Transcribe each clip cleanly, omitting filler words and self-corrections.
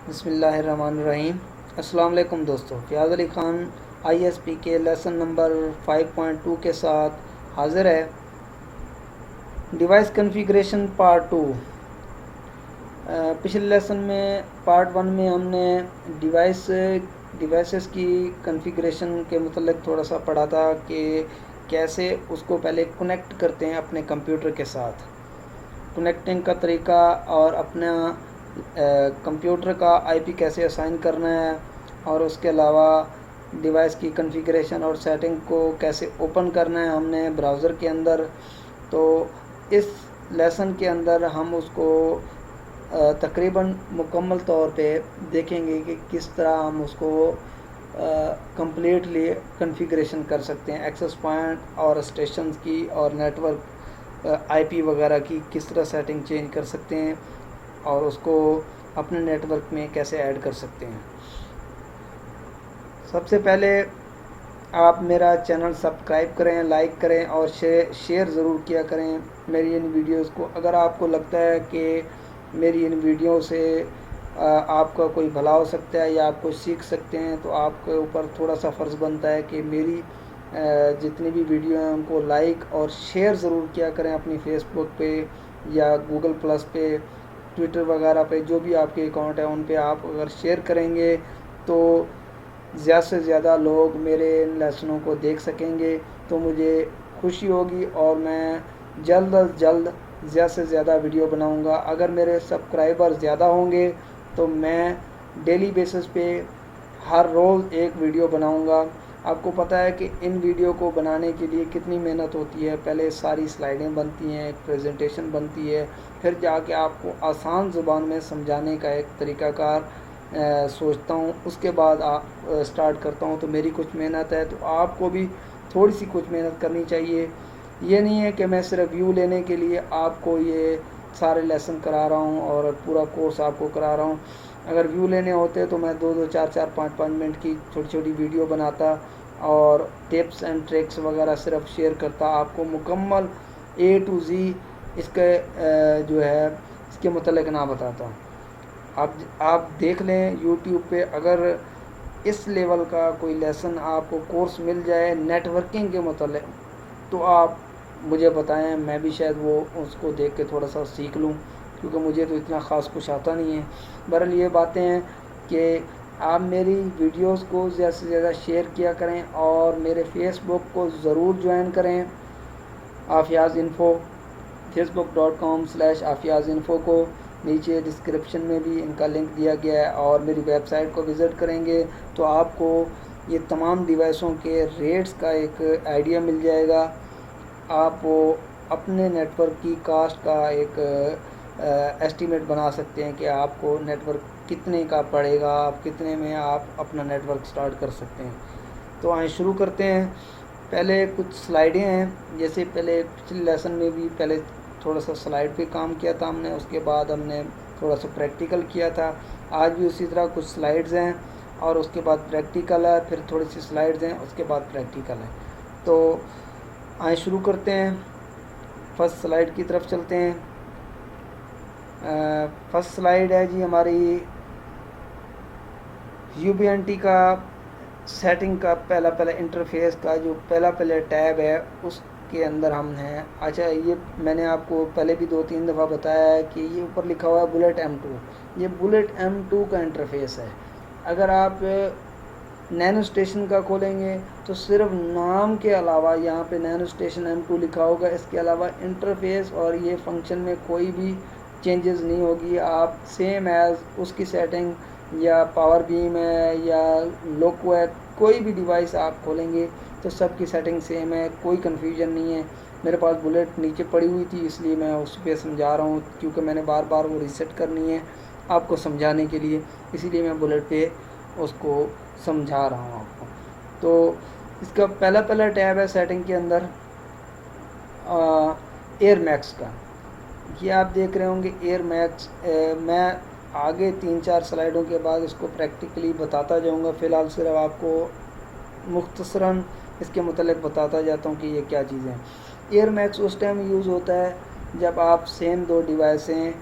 बिस्मिल्लाहिर्रहमानिर्रहीम। अस्सलाम वालेकुम दोस्तों, फ़याज़ अली ख़ान आईएसपी के लेसन नंबर 5.2 के साथ हाज़िर है। Device configuration part 2। पिछले लेसन में पार्ट 1 में हमने डिवाइसेस की कॉन्फ़िगरेशन के मतलब थोड़ा सा पढ़ा था कि कैसे उसको पहले कनेक्ट करते हैं अपने कंप्यूटर के साथ, कनेक्टिंग का तरीका और अपना कंप्यूटर का आईपी कैसे असाइन करना है, और उसके अलावा डिवाइस की कॉन्फ़िगरेशन और सेटिंग को कैसे ओपन करना है हमने ब्राउज़र के अंदर। तो इस लेसन के अंदर हम उसको तकरीबन मुकम्मल तौर पे देखेंगे कि किस तरह हम उसको कंप्लीटली कॉन्फ़िगरेशन कर सकते हैं, एक्सेस पॉइंट और स्टेशंस की और नेटवर्क आईपी वगैरह की किस तरह सेटिंग चेंज कर सकते हैं और उसको अपने नेटवर्क में कैसे ऐड कर सकते हैं। सबसे पहले आप मेरा चैनल सब्सक्राइब करें, लाइक करें और शेयर ज़रूर किया करें मेरी इन वीडियोस को। अगर आपको लगता है कि मेरी इन वीडियो से आपका कोई भला हो सकता है या आप कुछ सीख सकते हैं, तो आपके ऊपर थोड़ा सा फ़र्ज़ बनता है कि मेरी जितनी भी वीडियो हैं उनको लाइक और शेयर ज़रूर किया करें अपनी फेसबुक पे या गूगल प्लस पे, ट्विटर वगैरह पे, जो भी आपके अकाउंट है उन पे आप अगर शेयर करेंगे तो ज़्यादा से ज़्यादा लोग मेरे इन लेसनों को देख सकेंगे, तो मुझे खुशी होगी और मैं जल्द अज जल्द ज़्यादा से ज़्यादा वीडियो बनाऊंगा। अगर मेरे सब्सक्राइबर ज़्यादा होंगे तो मैं डेली बेसिस पे हर रोज़ एक वीडियो बनाऊंगा। आपको पता है कि इन वीडियो को बनाने के लिए कितनी मेहनत होती है। पहले सारी स्लाइडें बनती हैं, एक प्रेजेंटेशन बनती है, फिर जाके आपको आसान ज़ुबान में समझाने का एक तरीक़ाकार सोचता हूँ, उसके बाद आप स्टार्ट करता हूँ। तो मेरी कुछ मेहनत है, तो आपको भी थोड़ी सी कुछ मेहनत करनी चाहिए। ये नहीं है कि मैं सिर्फ व्यू लेने के लिए आपको ये सारे लेसन करा रहा हूँ और पूरा कोर्स आपको करा रहा हूँ। अगर व्यू लेने होते तो मैं 2-2, 4-4, 5-5 मिनट की छोटी छोटी वीडियो बनाता और टिप्स एंड ट्रिक्स वगैरह सिर्फ शेयर करता, आपको मुकम्मल A to Z इसके जो है इसके मतलब ना बताता। आप देख लें यूट्यूब पे, अगर इस लेवल का कोई लेसन आपको कोर्स मिल जाए नेटवर्किंग के मतलब, तो आप मुझे बताएं, मैं भी शायद वो उसको देख के थोड़ा सा सीख लूँ, क्योंकि मुझे तो इतना ख़ास कुछ आता नहीं है। बहरहाल ये बातें हैं कि आप मेरी वीडियोस को ज़्यादा से ज़्यादा शेयर किया करें और मेरे फेसबुक को ज़रूर ज्वाइन करें, आफियाज़ इन्फ़ो, facebook.com/आफियाज़ इन्फ़ो को नीचे डिस्क्रिप्शन में भी इनका लिंक दिया गया है। और मेरी वेबसाइट को विज़िट करेंगे तो आपको ये तमाम डिवाइसों के रेट्स का एक आइडिया मिल जाएगा। आप वो अपने नेटवर्क की कास्ट का एक एस्टीमेट बना सकते हैं कि आपको नेटवर्क कितने का पड़ेगा, आप कितने में आप अपना नेटवर्क स्टार्ट कर सकते हैं। तो आइए शुरू करते हैं। पहले कुछ स्लाइडें हैं, जैसे पहले पिछले लेसन में भी पहले थोड़ा सा स्लाइड पे काम किया था हमने, उसके बाद हमने थोड़ा सा प्रैक्टिकल किया था। आज भी उसी तरह कुछ स्लाइड्स हैं और उसके बाद प्रैक्टिकल है, फिर थोड़ी सी स्लाइड्स हैं, उसके बाद प्रैक्टिकल है। तो आइए शुरू करते हैं, फर्स्ट स्लाइड की तरफ चलते हैं। फर्स्ट स्लाइड है जी हमारी UBNT का सेटिंग का पहला इंटरफेस का जो पहला टैब है उसके अंदर हम हैं। अच्छा, ये मैंने आपको पहले भी 2-3 दफ़ा बताया है कि ये ऊपर लिखा हुआ है बुलेट M2, ये बुलेट M2 का इंटरफेस है। अगर आप नैनो स्टेशन का खोलेंगे तो सिर्फ नाम के अलावा यहाँ पे नैनो स्टेशन M2 लिखा होगा, इसके अलावा इंटरफेस और ये फंक्शन में कोई भी चेंजेस नहीं होगी। आप सेम एज़ उसकी सेटिंग या पावर बीम है या लोको है, कोई भी डिवाइस आप खोलेंगे तो सबकी सेटिंग सेम है, कोई कन्फ्यूजन नहीं है। मेरे पास बुलेट नीचे पड़ी हुई थी इसलिए मैं उस पर समझा रहा हूँ, क्योंकि मैंने बार बार वो रीसेट करनी है आपको समझाने के लिए, इसीलिए मैं बुलेट पे उसको समझा रहा हूँ आपको। तो इसका पहला टैब है सेटिंग के अंदर एयर मैक्स का, ये आप देख रहे होंगे एयर मैक्स। मैं आगे 3-4 स्लाइडों के बाद इसको प्रैक्टिकली बताता जाऊंगा, फ़िलहाल सिर्फ आपको मुख्तसरन इसके मतलब बताता जाता हूँ कि ये क्या चीज़ें हैं। एयर मैक्स उस टाइम यूज़ होता है जब आप सेम दो डिवाइसें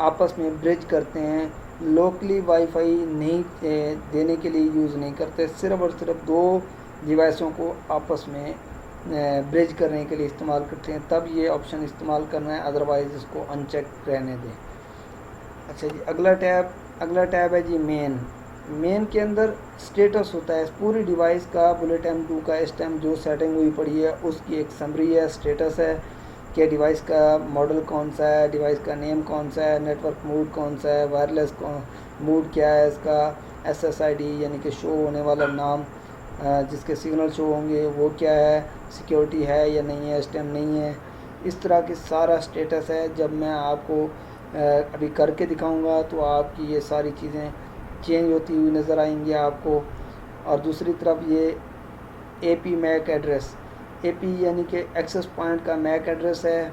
आपस में ब्रिज करते हैं लोकली वाईफाई नहीं देने के लिए यूज़ नहीं करते, सिर्फ और सिर्फ दो डिवाइसों को आपस में ब्रिज करने के लिए इस्तेमाल करते हैं, तब ये ऑप्शन इस्तेमाल करना है, अदरवाइज़ इसको अनचेक रहने दें। अच्छा जी, अगला टैब है जी मेन के अंदर स्टेटस होता है पूरी डिवाइस का, बुलेट M2 का इस टाइम जो सेटिंग हुई पड़ी है उसकी एक समरी है, स्टेटस है कि डिवाइस का मॉडल कौन सा है, डिवाइस का नेम कौन सा है, नेटवर्क मोड कौन सा है, वायरलेस मोड क्या है इसका, SSID यानी कि शो होने वाला नाम जिसके सिग्नल शो होंगे वो क्या है, सिक्योरिटी है या नहीं है, इस टाइम नहीं है, इस तरह की सारा स्टेटस है। जब मैं आपको अभी करके दिखाऊंगा तो आपकी ये सारी चीज़ें चेंज होती हुई नज़र आएंगी आपको। और दूसरी तरफ ये AP मैक एड्रेस, AP यानी कि एक्सेस पॉइंट का मैक एड्रेस है।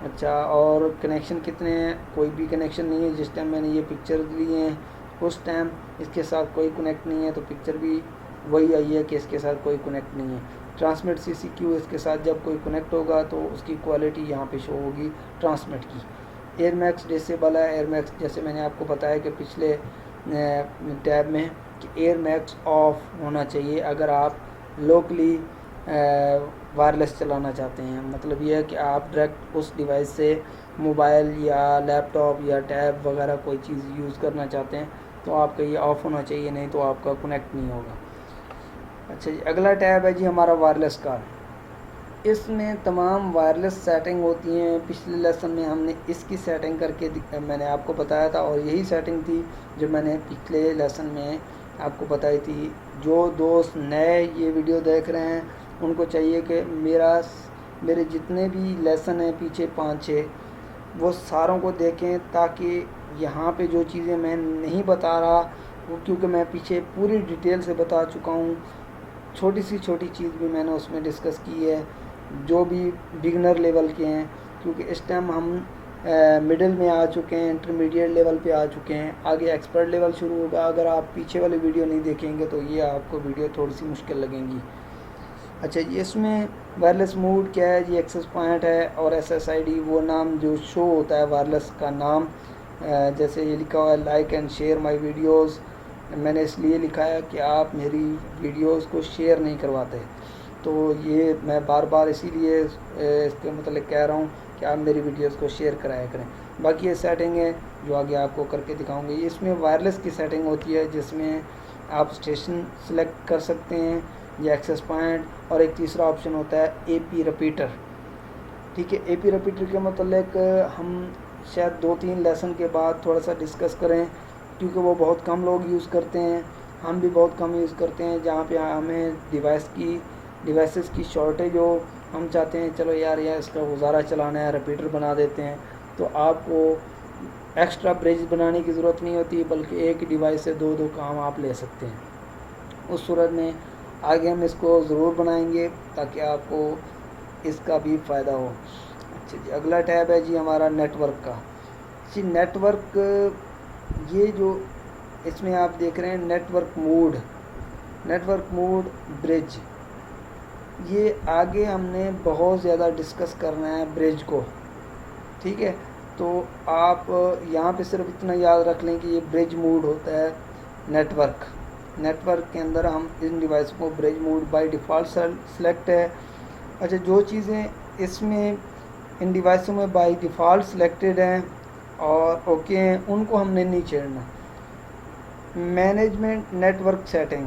अच्छा, और कनेक्शन कितने हैं, कोई भी कनेक्शन नहीं है। जिस टाइम मैंने ये पिक्चर ली हैं उस टाइम इसके साथ कोई कनेक्ट नहीं है, तो पिक्चर भी वही आई है कि इसके साथ कोई कनेक्ट नहीं है। ट्रांसमिट CCQ, इसके साथ जब कोई कनेक्ट होगा तो उसकी क्वालिटी यहाँ पे शो होगी ट्रांसमिट की। एयरमैक्स डिसेबल है, एयरमैक्स जैसे मैंने आपको बताया कि पिछले टैब में कि एयरमैक्स ऑफ होना चाहिए अगर आप लोकली वायरलेस चलाना चाहते हैं। मतलब ये है कि आप डायरेक्ट उस डिवाइस से मोबाइल या लैपटॉप या टैब वगैरह कोई चीज़ यूज़ करना चाहते हैं तो आपका ये ऑफ़ होना चाहिए, नहीं तो आपका कनेक्ट नहीं होगा। अच्छा जी, अगला टैब है जी हमारा वायरलेस का। इसमें तमाम वायरलेस सेटिंग होती हैं। पिछले लेसन में हमने इसकी सेटिंग करके मैंने आपको बताया था, और यही सेटिंग थी जो मैंने पिछले लेसन में आपको बताई थी। जो दोस्त नए ये वीडियो देख रहे हैं उनको चाहिए कि मेरे जितने भी लेसन हैं पीछे 5-6 वो सारों को देखें, ताकि यहाँ पे जो चीज़ें मैं नहीं बता रहा वो, क्योंकि मैं पीछे पूरी डिटेल से बता चुका हूँ, छोटी सी छोटी चीज़ भी मैंने उसमें डिस्कस की है जो भी बिगनर लेवल के हैं, क्योंकि इस टाइम हम मिडिल में आ चुके हैं, इंटरमीडिएट लेवल पे आ चुके हैं, आगे एक्सपर्ट लेवल शुरू होगा। अगर आप पीछे वाली वीडियो नहीं देखेंगे तो ये आपको वीडियो थोड़ी सी मुश्किल लगेंगी। अच्छा जी, इसमें वायरलेस मोड क्या है जी, एक्सेस पॉइंट है, और SSID वो नाम जो शो होता है वायरलेस का नाम, जैसे ये लिखा हुआ है like and share my videos. मैंने इसलिए लिखा है कि आप मेरी वीडियोस को शेयर नहीं करवाते, तो ये मैं बार बार इसीलिए इसके मतलब कह रहा हूँ कि आप मेरी वीडियोस को शेयर कराया करें। बाकी ये सेटिंग है जो आगे आपको करके दिखाऊंगे। इसमें वायरलेस की सेटिंग होती है जिसमें आप स्टेशन सेलेक्ट कर सकते हैं या एक्सेस पॉइंट, और एक तीसरा ऑप्शन होता है AP रिपीटर। ठीक है, AP रिपीटर के मतलब हम शायद 2-3 लेसन के बाद थोड़ा सा डिस्कस करें, क्योंकि वो बहुत कम लोग यूज़ करते हैं, हम भी बहुत कम यूज़ करते हैं। जहाँ पे हमें डिवाइसेस की शॉर्टेज हो, हम चाहते हैं चलो यार इसका गुजारा चलाना है, रिपीटर बना देते हैं, तो आपको एक्स्ट्रा ब्रिज बनाने की ज़रूरत नहीं होती, बल्कि एक डिवाइस से 2-2 काम आप ले सकते हैं। उस सूरत में आगे हम इसको ज़रूर बनाएंगे ताकि आपको इसका भी फ़ायदा हो। अच्छा जी, अगला टैब है जी हमारा नेटवर्क का। जी, नेटवर्क, ये जो इसमें आप देख रहे हैं नेटवर्क मोड ब्रिज, ये आगे हमने बहुत ज़्यादा डिस्कस करना है ब्रिज को। ठीक है, तो आप यहाँ पे सिर्फ इतना याद रख लें कि ये ब्रिज मोड होता है नेटवर्क के अंदर हम इन डिवाइस को bridge mode by default select है। अच्छा, जो चीज़ें इसमें इन डिवाइसों में बाय डिफ़ॉल्ट सिलेक्टेड हैं और ओके हैं, उनको हमने नहीं छेड़ना। मैनेजमेंट नेटवर्क सेटिंग,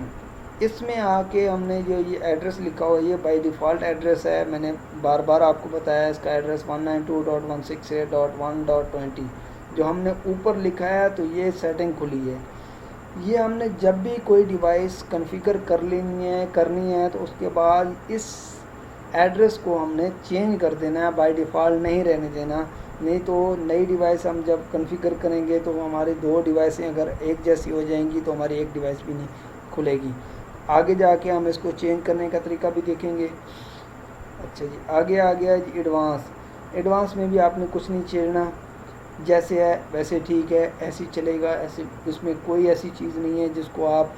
इसमें आके हमने जो ये एड्रेस लिखा हुआ है ये बाय डिफ़ॉल्ट एड्रेस है। मैंने बार बार आपको बताया इसका एड्रेस 192.168.1.20 जो हमने ऊपर लिखा है, तो ये सेटिंग खुली है। ये हमने जब भी कोई डिवाइस कॉन्फ़िगर करनी है तो उसके बाद इस एड्रेस को हमने चेंज कर देना है, बाय डिफ़ॉल्ट नहीं रहने देना। नहीं तो नई डिवाइस हम जब कॉन्फ़िगर करेंगे तो हमारी 2 डिवाइसें अगर एक जैसी हो जाएंगी तो हमारी एक डिवाइस भी नहीं खुलेगी। आगे जाके हम इसको चेंज करने का तरीका भी देखेंगे। अच्छा जी, आगे आ गया जी एडवांस में भी आपने कुछ नहीं छेड़ना, जैसे है वैसे ठीक है, ऐसी चलेगा। ऐसे इसमें कोई ऐसी चीज़ नहीं है जिसको आप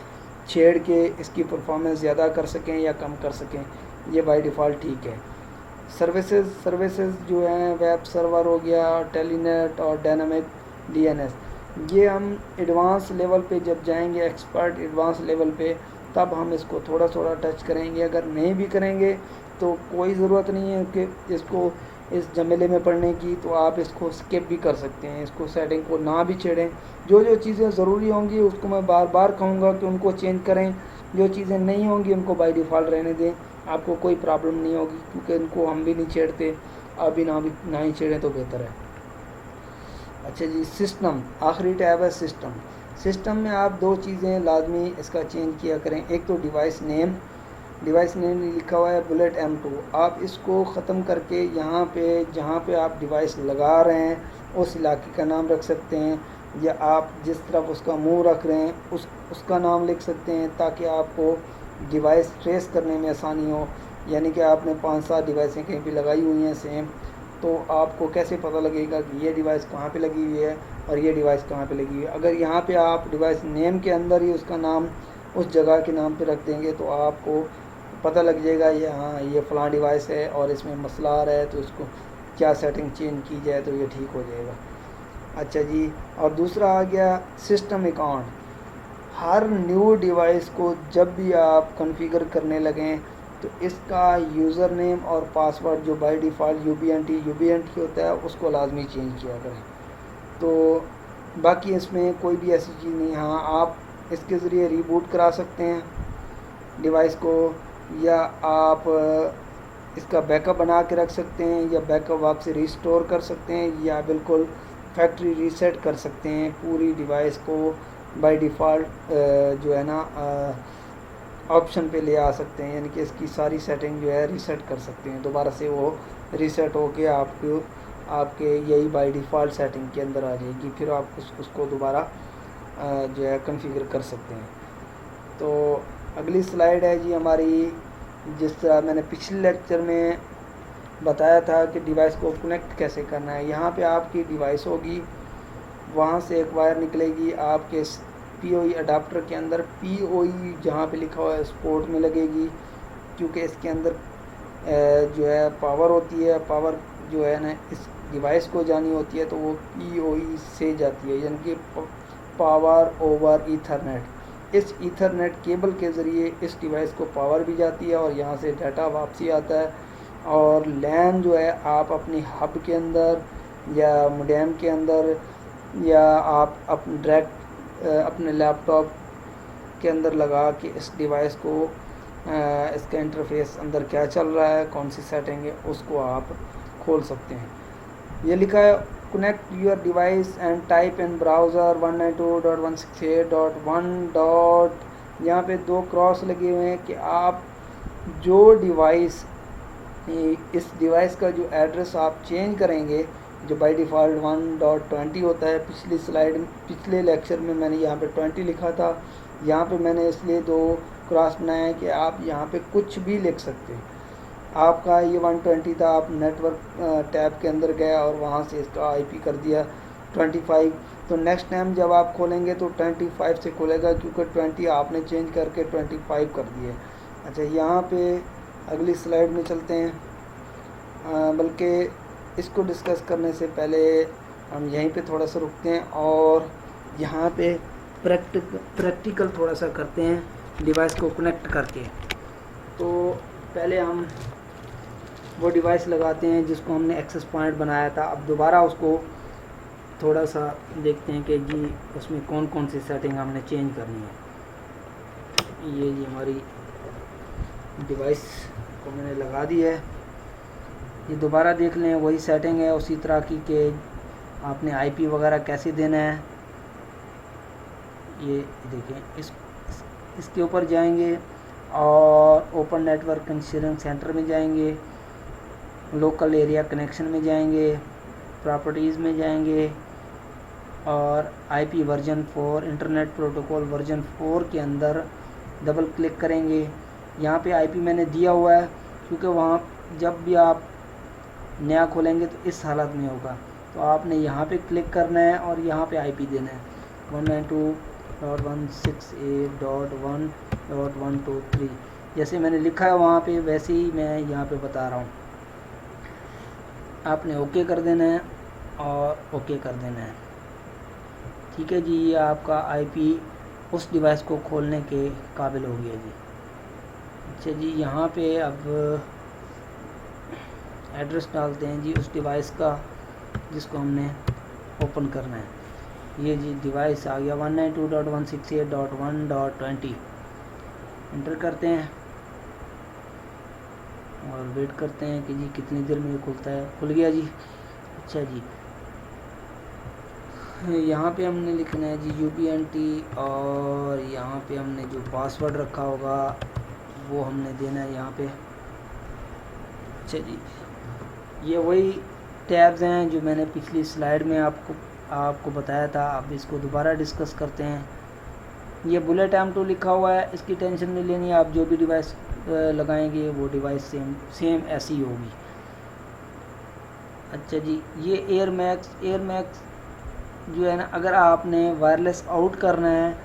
छेड़ के इसकी परफॉर्मेंस ज़्यादा कर सकें या कम कर सकें, ये बाय डिफ़ॉल्ट ठीक है। सर्विसेज जो हैं, वेब सर्वर हो गया, टेलीनेट और डायनामिक DNS, ये हम एडवांस लेवल पे जब जाएंगे, एक्सपर्ट एडवांस लेवल पे, तब हम इसको थोड़ा थोड़ा टच करेंगे। अगर नहीं भी करेंगे तो कोई ज़रूरत नहीं है कि इसको इस झमेले में पढ़ने की, तो आप इसको स्किप भी कर सकते हैं, इसको सेटिंग को ना भी छेड़ें। जो जो चीज़ें ज़रूरी होंगी उसको मैं बार बार कहूँगा कि उनको चेंज करें, जो चीज़ें नहीं होंगी उनको बाय डिफ़ॉल्ट रहने दें, आपको कोई प्रॉब्लम नहीं होगी, क्योंकि इनको हम भी नहीं छेड़ते, आप भी ना ही छेड़ें तो बेहतर है। अच्छा जी, सिस्टम, आखिरी टैब है सिस्टम। सिस्टम में आप दो चीज़ें लाजमी इसका चेंज किया करें। एक तो डिवाइस नेम लिखा हुआ है बुलेट M2, आप इसको ख़त्म करके यहाँ पे जहाँ पे आप डिवाइस लगा रहे हैं उस इलाके का नाम रख सकते हैं, या आप जिस तरफ उसका मुंह रख रहे हैं उसका नाम लिख सकते हैं, ताकि आपको डिवाइस ट्रेस करने में आसानी हो। यानी कि आपने 5-7 डिवाइसें कहीं पे लगाई हुई हैं सेम, तो आपको कैसे पता लगेगा कि ये डिवाइस कहाँ पे लगी हुई है और ये डिवाइस कहाँ पे लगी हुई है। अगर यहाँ पे आप डिवाइस नेम के अंदर ही उसका नाम उस जगह के नाम पे रख देंगे तो आपको पता लग जाएगा ये हाँ ये फ़लाँ डिवाइस है और इसमें मसला आ रहा है, तो इसको क्या सेटिंग चेंज की जाए तो ये ठीक हो जाएगा। अच्छा जी, और दूसरा आ गया सिस्टम अकाउंट। हर न्यू डिवाइस को जब भी आप कॉन्फ़िगर करने लगें तो इसका यूज़र नेम और पासवर्ड जो बाय डिफ़ॉल्ट यूबीएनटी होता है उसको लाजमी चेंज किया करें। तो बाकी इसमें कोई भी ऐसी चीज़ नहीं। हाँ, आप इसके ज़रिए रीबूट करा सकते हैं डिवाइस को, या आप इसका बैकअप बना के रख सकते हैं, या बैकअप वापस रिस्टोर कर सकते हैं, या बिल्कुल फैक्ट्री रीसेट कर सकते हैं पूरी डिवाइस को बाय डिफ़ॉल्ट जो है ना ऑप्शन पे ले आ सकते हैं। यानी कि इसकी सारी सेटिंग जो है रीसेट कर सकते हैं, दोबारा से वो रीसेट होके आपके यही बाय डिफ़ॉल्ट सेटिंग के अंदर आ जाएगी, फिर आप उसको दोबारा जो है कॉन्फ़िगर कर सकते हैं। तो अगली स्लाइड है जी हमारी, जिस तरह मैंने पिछले लेक्चर में बताया था कि डिवाइस को कनेक्ट कैसे करना है। यहाँ पे आपकी डिवाइस होगी, वहाँ से एक वायर निकलेगी आपके POE अडाप्टर के अंदर। POE जहाँ पे लिखा हुआ है स्पोर्ट में लगेगी, क्योंकि इसके अंदर जो है पावर होती है, पावर जो है ना इस डिवाइस को जानी होती है, तो वो POE से जाती है, यानी कि पावर ओवर ईथरनेट। इस ईथरनेट केबल के ज़रिए इस डिवाइस को पावर भी जाती है और यहाँ से डाटा वापसी आता है। और लैन जो है आप अपनी हब के अंदर या मोडेम के अंदर, या आप डायरेक्ट अपने लैपटॉप के अंदर लगा के इस डिवाइस को इसका इंटरफेस अंदर क्या चल रहा है, कौन सी सेटिंग है, उसको आप खोल सकते हैं। ये लिखा है connect your device and type in browser 192.168.1. यहाँ पे 2 क्रॉस लगे हुए हैं कि आप जो डिवाइस इस डिवाइस का जो एड्रेस आप चेंज करेंगे, जो बाय डिफ़ॉल्ट 1.20 होता है। पिछले लेक्चर में मैंने यहाँ पे 20 लिखा था, यहाँ पे मैंने इसलिए 2 क्रॉस बनाए हैं कि आप यहाँ पे कुछ भी लिख सकते हैं। आपका ये 120 था, आप नेटवर्क टैब के अंदर गए और वहाँ से इसका IP कर दिया 25, तो नेक्स्ट टाइम जब आप खोलेंगे तो 25 से खोलेगा, क्योंकि 20 आपने चेंज करके 25 कर दिए। अच्छा, यहाँ पे अगली स्लाइड में चलते हैं, बल्कि इसको डिस्कस करने से पहले हम यहीं पे थोड़ा सा रुकते हैं और यहाँ पे प्रैक्टिकल थोड़ा सा करते हैं डिवाइस को कनेक्ट करके। तो पहले हम वो डिवाइस लगाते हैं जिसको हमने एक्सेस पॉइंट बनाया था। अब दोबारा उसको थोड़ा सा देखते हैं कि जी उसमें कौन कौन सी सेटिंग हमने चेंज करनी है। ये जी हमारी डिवाइस को मैंने लगा दी है, ये दोबारा देख लें, वही सेटिंग है उसी तरह की कि आपने IP वगैरह कैसे देना है। ये देखें, इसके ऊपर जाएंगे और ओपन नेटवर्क इंश्योरेंस सेंटर में जाएंगे, लोकल एरिया कनेक्शन में जाएंगे, प्रॉपर्टीज़ में जाएंगे और IP version 4 internet protocol version 4 के अंदर डबल क्लिक करेंगे। यहाँ पे IP मैंने दिया हुआ है, क्योंकि वहाँ जब भी आप नया खोलेंगे तो इस हालत में होगा, तो आपने यहाँ पे क्लिक करना है और यहाँ पे IP देना है 192.168.1.123, जैसे मैंने लिखा है वहाँ पे वैसे ही मैं यहाँ पे बता रहा हूँ। आपने ओके कर देना है और ओके कर देना है। ठीक है जी, ये आपका आईपी उस डिवाइस को खोलने के काबिल हो गया जी। अच्छा जी, यहाँ पे अब एड्रेस डालते हैं जी उस डिवाइस का जिसको हमने ओपन करना है। ये जी डिवाइस आ गया 192.168.1.20। इंटर करते हैं और वेट करते हैं कि जी कितनी देर में ये खुलता है। खुल गया जी। अच्छा जी, यहाँ पे हमने लिखना है जी UPnT, और यहाँ पे हमने जो पासवर्ड रखा होगा वो हमने देना है यहाँ पे। अच्छा जी, ये वही टैब्स हैं जो मैंने पिछली स्लाइड में आपको बताया था। अब इसको दोबारा डिस्कस करते हैं। ये बुलेट M2 लिखा हुआ है, इसकी टेंशन नहीं लेनी। आप जो भी डिवाइस लगाएंगे वो डिवाइस सेम ऐसी होगी। अच्छा जी, ये एयर मैक्स जो है ना, अगर आपने वायरलेस आउट करना है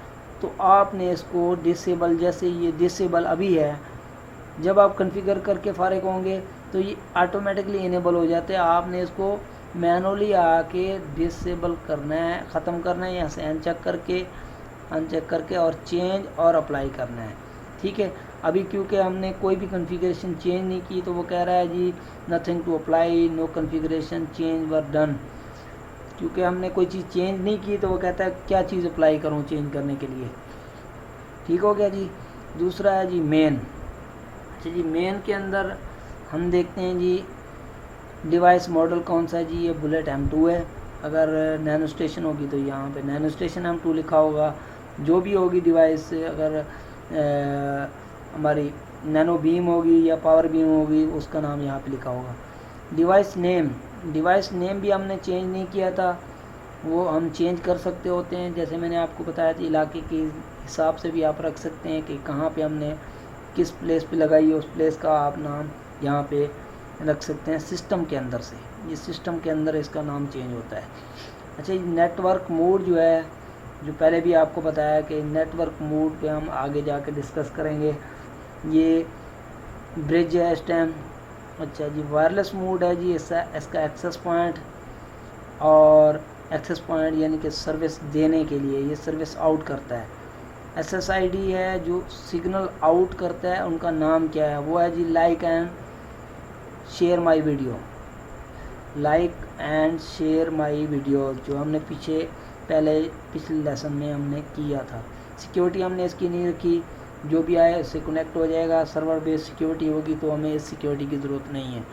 तो आपने इसको डिसेबल, जैसे ये डिसेबल अभी है, जब आप कॉन्फ़िगर करके फारिग होंगे तो ये ऑटोमेटिकली इनेबल हो जाते हैं। आपने इसको मैनुअली आके डिसेबल करना है, ख़त्म करना है, यहाँ से अनचेक करके और चेंज और अप्लाई करना है। ठीक है, अभी क्योंकि हमने कोई भी कॉन्फ़िगरेशन चेंज नहीं की तो वो कह रहा है जी nothing to apply, no configuration change were done. क्योंकि हमने कोई चीज़ चेंज नहीं की तो वो कहता है क्या चीज़ अप्लाई करूँ चेंज करने के लिए। ठीक हो गया जी। दूसरा है जी मेन। अच्छा जी, मेन के अंदर हम देखते हैं जी डिवाइस मॉडल कौन सा है जी, ये बुलेट M2 है। अगर नैनो स्टेशन होगी तो यहाँ पे नैनो स्टेशन M2 लिखा होगा। जो भी होगी डिवाइस, अगर हमारी नैनो बीम होगी या पावर बीम होगी उसका नाम यहाँ पे लिखा होगा। डिवाइस नेम भी हमने चेंज नहीं किया था, वो हम चेंज कर सकते होते हैं। जैसे मैंने आपको बताया था, इलाके के हिसाब से भी आप रख सकते हैं कि कहाँ पे हमने किस प्लेस पे लगाई है, उस प्लेस का आप नाम यहाँ पे रख सकते हैं सिस्टम के अंदर से। ये सिस्टम के अंदर इसका नाम चेंज होता है। अच्छा, नेटवर्क मोड जो है, जो पहले भी आपको बताया कि नेटवर्क मोड पे हम आगे जाके डिस्कस करेंगे। ये ब्रिज है इस टाइम। अच्छा जी, वायरलेस मोड है जी, इसका एक्सेस पॉइंट, और एक्सेस पॉइंट यानी कि सर्विस देने के लिए, ये सर्विस आउट करता है। SSID है जो सिग्नल आउट करता है, उनका नाम क्या है, वो है जी like and share my video. जो हमने पिछले लेसन में हमने किया था। सिक्योरिटी हमने इसकी नहीं रखी, जो भी आए इससे कनेक्ट हो जाएगा। सर्वर बेस्ड सिक्योरिटी होगी तो हमें इस सिक्योरिटी की ज़रूरत नहीं है।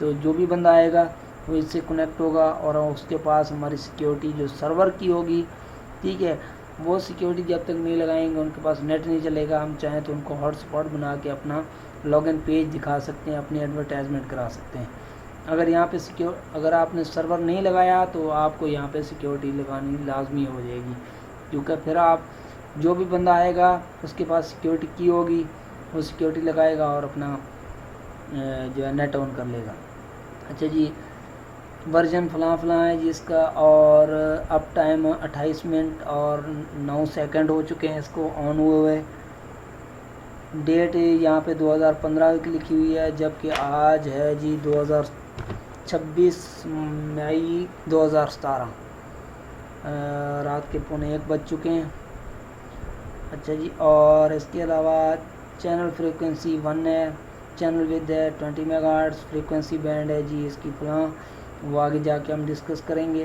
तो जो भी बंदा आएगा वो इससे कनेक्ट होगा और उसके पास हमारी सिक्योरिटी जो सर्वर की होगी, ठीक है, वो सिक्योरिटी जब तक नहीं लगाएंगे उनके पास नेट नहीं चलेगा। हम चाहें तो उनको हॉटस्पॉट बना के अपना लॉगिन पेज दिखा सकते हैं, अपनी एडवर्टाइजमेंट करा सकते हैं। अगर आपने सर्वर नहीं लगाया तो आपको यहाँ पे सिक्योरिटी लगानी लाजमी हो जाएगी, क्योंकि फिर आप जो भी बंदा आएगा उसके पास सिक्योरिटी की होगी, वो सिक्योरिटी लगाएगा और अपना जो है नेट ऑन कर लेगा। अच्छा जी, वर्जन फलां है जी इसका, और अब टाइम 28 मिनट और 9 सेकंड हो चुके हैं इसको ऑन हुए हुए। डेट यहाँ पे 2015 की लिखी हुई है, जबकि आज है जी 26 मई 2017, रात के 1:15 बज चुके हैं। अच्छा जी, और इसके अलावा चैनल फ्रीक्वेंसी 1 है, चैनल विद है 20 मेगाहर्ट्ज़, फ्रीक्वेंसी बैंड है जी इसकी फलां, वो आगे जाके हम डिस्कस करेंगे।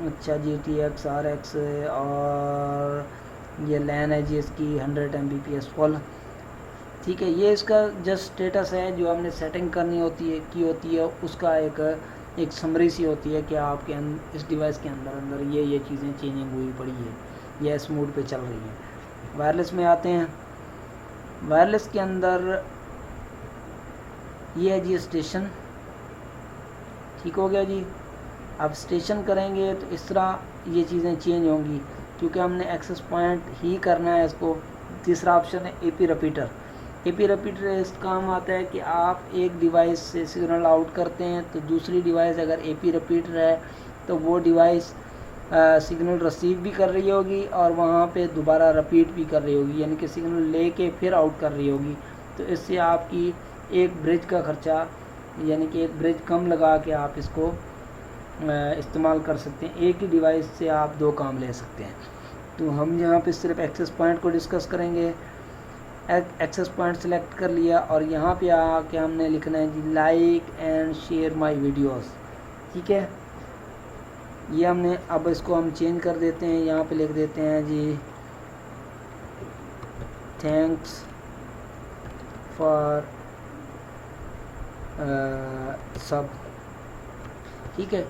अच्छा जी, TX RX, और ये लैन है जी इसकी 100 Mbps फुल। ठीक है, ये इसका जस्ट स्टेटस है जो हमने सेटिंग करनी होती है उसका एक समरी सी होती है कि आपके इस डिवाइस के अंदर ये चीज़ें चेंजिंग हुई पड़ी है, ये इस मोड पे चल रही है। वायरलेस में आते हैं। वायरलेस के अंदर ये है जी स्टेशन। ठीक हो गया जी। अब स्टेशन करेंगे तो इस तरह ये चीज़ें चेंज होंगी, क्योंकि हमने एक्सेस पॉइंट ही करना है इसको। तीसरा ऑप्शन है AP रिपीटर। AP रिपीटर इस काम आता है कि आप एक डिवाइस से सिग्नल आउट करते हैं तो दूसरी डिवाइस अगर AP रिपीटर है तो वो डिवाइस सिग्नल रिसीव भी कर रही होगी और वहाँ पे दोबारा रिपीट भी कर रही होगी, यानी कि सिग्नल लेके फिर आउट कर रही होगी। तो इससे आपकी एक ब्रिज का खर्चा, यानी कि एक ब्रिज कम लगा के आप इसको इस्तेमाल कर सकते हैं। एक ही डिवाइस से आप 2 काम ले सकते हैं। तो हम यहाँ पे सिर्फ एक्सेस पॉइंट को डिस्कस करेंगे। एक्सेस पॉइंट सेलेक्ट कर लिया और यहाँ पे आके हमने लिखना है जी like and share my videos. ठीक है, ये हमने, अब इसको हम चेंज कर देते हैं। यहाँ पे लिख देते हैं जी थैंक्स फॉर सब। ठीक है,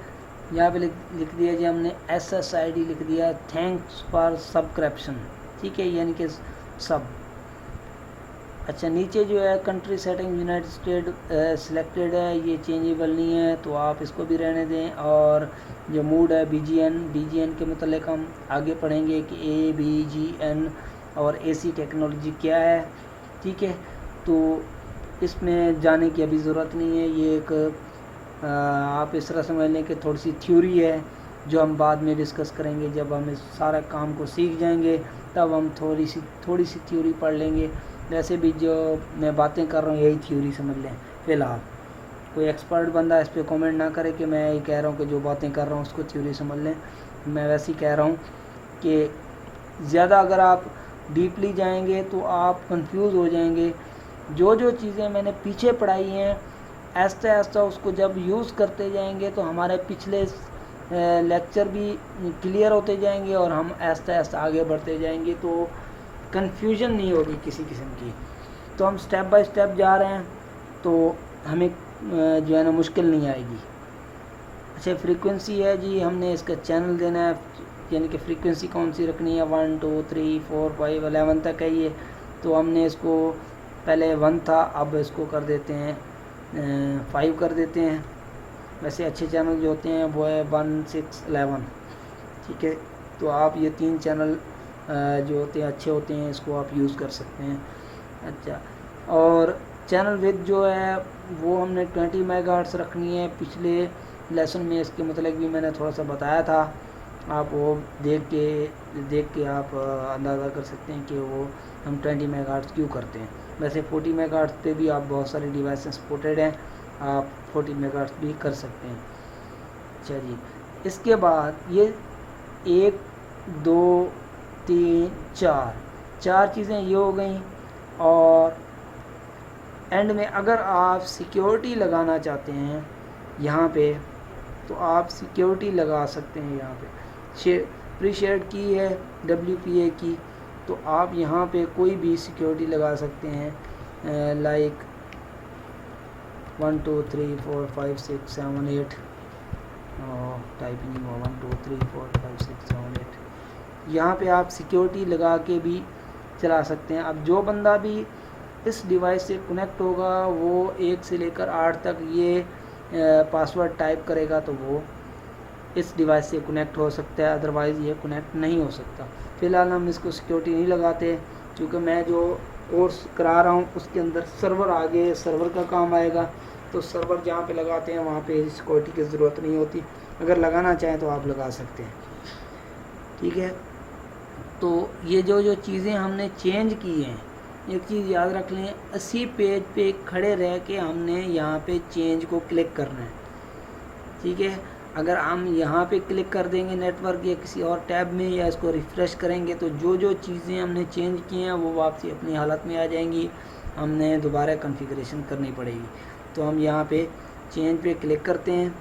यहाँ पे लिख दिया जी हमने SSID लिख दिया, थैंक्स फॉर सब्सक्रिप्शन। ठीक है, यानी कि सब। अच्छा, नीचे जो है country setting United state selected है, ये चेंजेबल नहीं है तो आप इसको भी रहने दें। और जो मूड है BGN के मतलब हम आगे पढ़ेंगे कि ABGN और AC टेक्नोलॉजी क्या है। ठीक है, तो इसमें जाने की अभी ज़रूरत नहीं है। ये एक आप इस तरह समझ लें कि थोड़ी सी थ्योरी है जो हम बाद में डिस्कस करेंगे। जब हम इस सारा काम को सीख जाएंगे तब हम थोड़ी सी थ्योरी पढ़ लेंगे। वैसे भी जो मैं बातें कर रहा हूँ यही थ्योरी समझ लें फ़िलहाल। कोई एक्सपर्ट बंदा इस पर कमेंट ना करे कि मैं ये कह रहा हूँ कि जो बातें कर रहा हूँ उसको थ्योरी समझ लें। मैं वैसे ही कह रहा हूँ कि ज़्यादा अगर आप डीपली जाएंगे तो आप कंफ्यूज हो जाएंगे। जो चीज़ें मैंने पीछे पढ़ाई हैं ऐसा उसको जब यूज़ करते जाएंगे तो हमारे पिछले लेक्चर भी क्लियर होते जाएंगे और हम ऐसा आगे बढ़ते जाएंगे, तो कन्फ्यूजन नहीं होगी किसी किस्म की। तो हम स्टेप बाय स्टेप जा रहे हैं तो हमें जो है ना मुश्किल नहीं आएगी। अच्छा, फ्रीक्वेंसी है जी, हमने इसका चैनल देना है, यानी कि फ्रीक्वेंसी कौन सी रखनी है, 1 2 3 4 5 11 तक है ये। तो हमने इसको पहले 1 था, अब इसको कर देते हैं 5 कर देते हैं। वैसे अच्छे चैनल जो होते हैं वो है 1 6 11। ठीक है, तो आप ये 3 चैनल जो होते हैं अच्छे होते हैं, इसको आप यूज़ कर सकते हैं। अच्छा, और चैनल विड्थ जो है वो हमने 20 मेगाहर्ट्ज़ रखनी है। पिछले लेसन में इसके मतलब भी मैंने थोड़ा सा बताया था, आप वो देख के आप अंदाज़ा कर सकते हैं कि वो हम 20 मेगाहर्ट्ज़ क्यों करते हैं। वैसे 40 मेगाहर्ट्ज़ पे भी आप बहुत सारे डिवाइस सपोर्टेड हैं, आप 40 मेगाहर्ट्ज़ भी कर सकते हैं। अच्छा जी, इसके बाद ये 1 2 3 4 चीज़ें ये हो गई। और एंड में अगर आप सिक्योरिटी लगाना चाहते हैं यहाँ पे तो आप सिक्योरिटी लगा सकते हैं। यहाँ पे प्री शेयर्ड की है WPA की, तो आप यहाँ पे कोई भी सिक्योरिटी लगा सकते हैं, लाइक 1 2 3 4 5 6 7 8 टाइपिंग 1 2 3 4 5 6 7 8। यहाँ पे आप सिक्योरिटी लगा के भी चला सकते हैं। अब जो बंदा भी इस डिवाइस से कनेक्ट होगा वो 1 से लेकर 8 तक ये पासवर्ड टाइप करेगा तो वो इस डिवाइस से कनेक्ट हो सकता है, अदरवाइज़ ये कनेक्ट नहीं हो सकता। फ़िलहाल हम इसको सिक्योरिटी नहीं लगाते क्योंकि मैं जो कोर्स करा रहा हूँ उसके अंदर सर्वर आगे सर्वर का काम आएगा, तो सर्वर जहाँ पे लगाते हैं वहाँ पे सिक्योरिटी की ज़रूरत नहीं होती। अगर लगाना चाहें तो आप लगा सकते हैं। ठीक है, तो ये जो चीज़ें हमने चेंज की हैं, एक चीज़ याद रख लें, 80 पेज पे खड़े रह के हमने यहाँ पे चेंज को क्लिक करना है। ठीक है, अगर हम यहाँ पे क्लिक कर देंगे नेटवर्क या किसी और टैब में या इसको रिफ़्रेश करेंगे तो जो चीज़ें हमने चेंज की हैं वो वापसी अपनी हालत में आ जाएंगी, हमने दोबारा कॉन्फ़िगरेशन करनी पड़ेगी। तो हम यहाँ पे चेंज पे क्लिक करते हैं।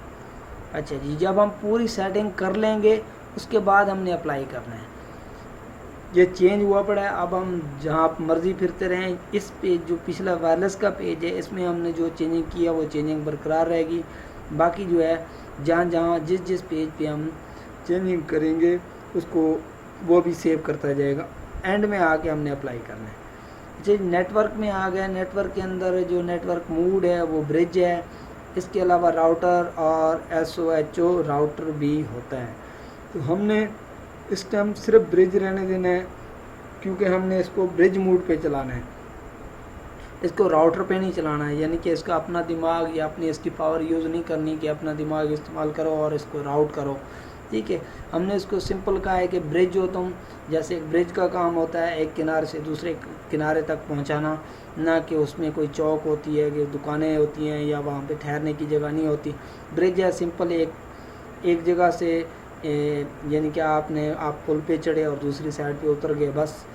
अच्छा जी, जब हम पूरी सेटिंग कर लेंगे उसके बाद हमने अप्लाई करना है। ये चेंज हुआ पड़ा है, अब हम जहाँ आप मर्ज़ी फिरते रहें। इस पेज जो पिछला वायरलेस का पेज है इसमें हमने जो चेंजिंग किया वो चेंजिंग बरकरार रहेगी। बाकी जो है जहाँ जिस पेज पे हम चेंजिंग करेंगे उसको वो भी सेव करता जाएगा। एंड में आके हमने अप्लाई करना है। अच्छा, नेटवर्क में आ गया। नेटवर्क के अंदर जो नेटवर्क मोड है वो ब्रिज है। इसके अलावा राउटर और SOHO राउटर भी होता है। तो हमने इस टाइम सिर्फ ब्रिज रहने देना है क्योंकि हमने इसको ब्रिज मोड पे चलाना है, इसको राउटर पे नहीं चलाना है। यानी कि इसका अपना दिमाग या अपनी इसकी पावर यूज़ नहीं करनी कि अपना दिमाग इस्तेमाल करो और इसको राउट करो। ठीक है, हमने इसको सिंपल कहा है कि ब्रिज हो तुम, जैसे एक ब्रिज का काम होता है एक किनारे से दूसरे किनारे तक पहुंचाना, ना कि उसमें कोई चौक होती है कि दुकानें होती हैं या वहाँ पे ठहरने की जगह नहीं होती। ब्रिज है सिंपल एक एक जगह से यानी कि आप पुल पे चढ़े और दूसरी साइड पे उतर गए, बस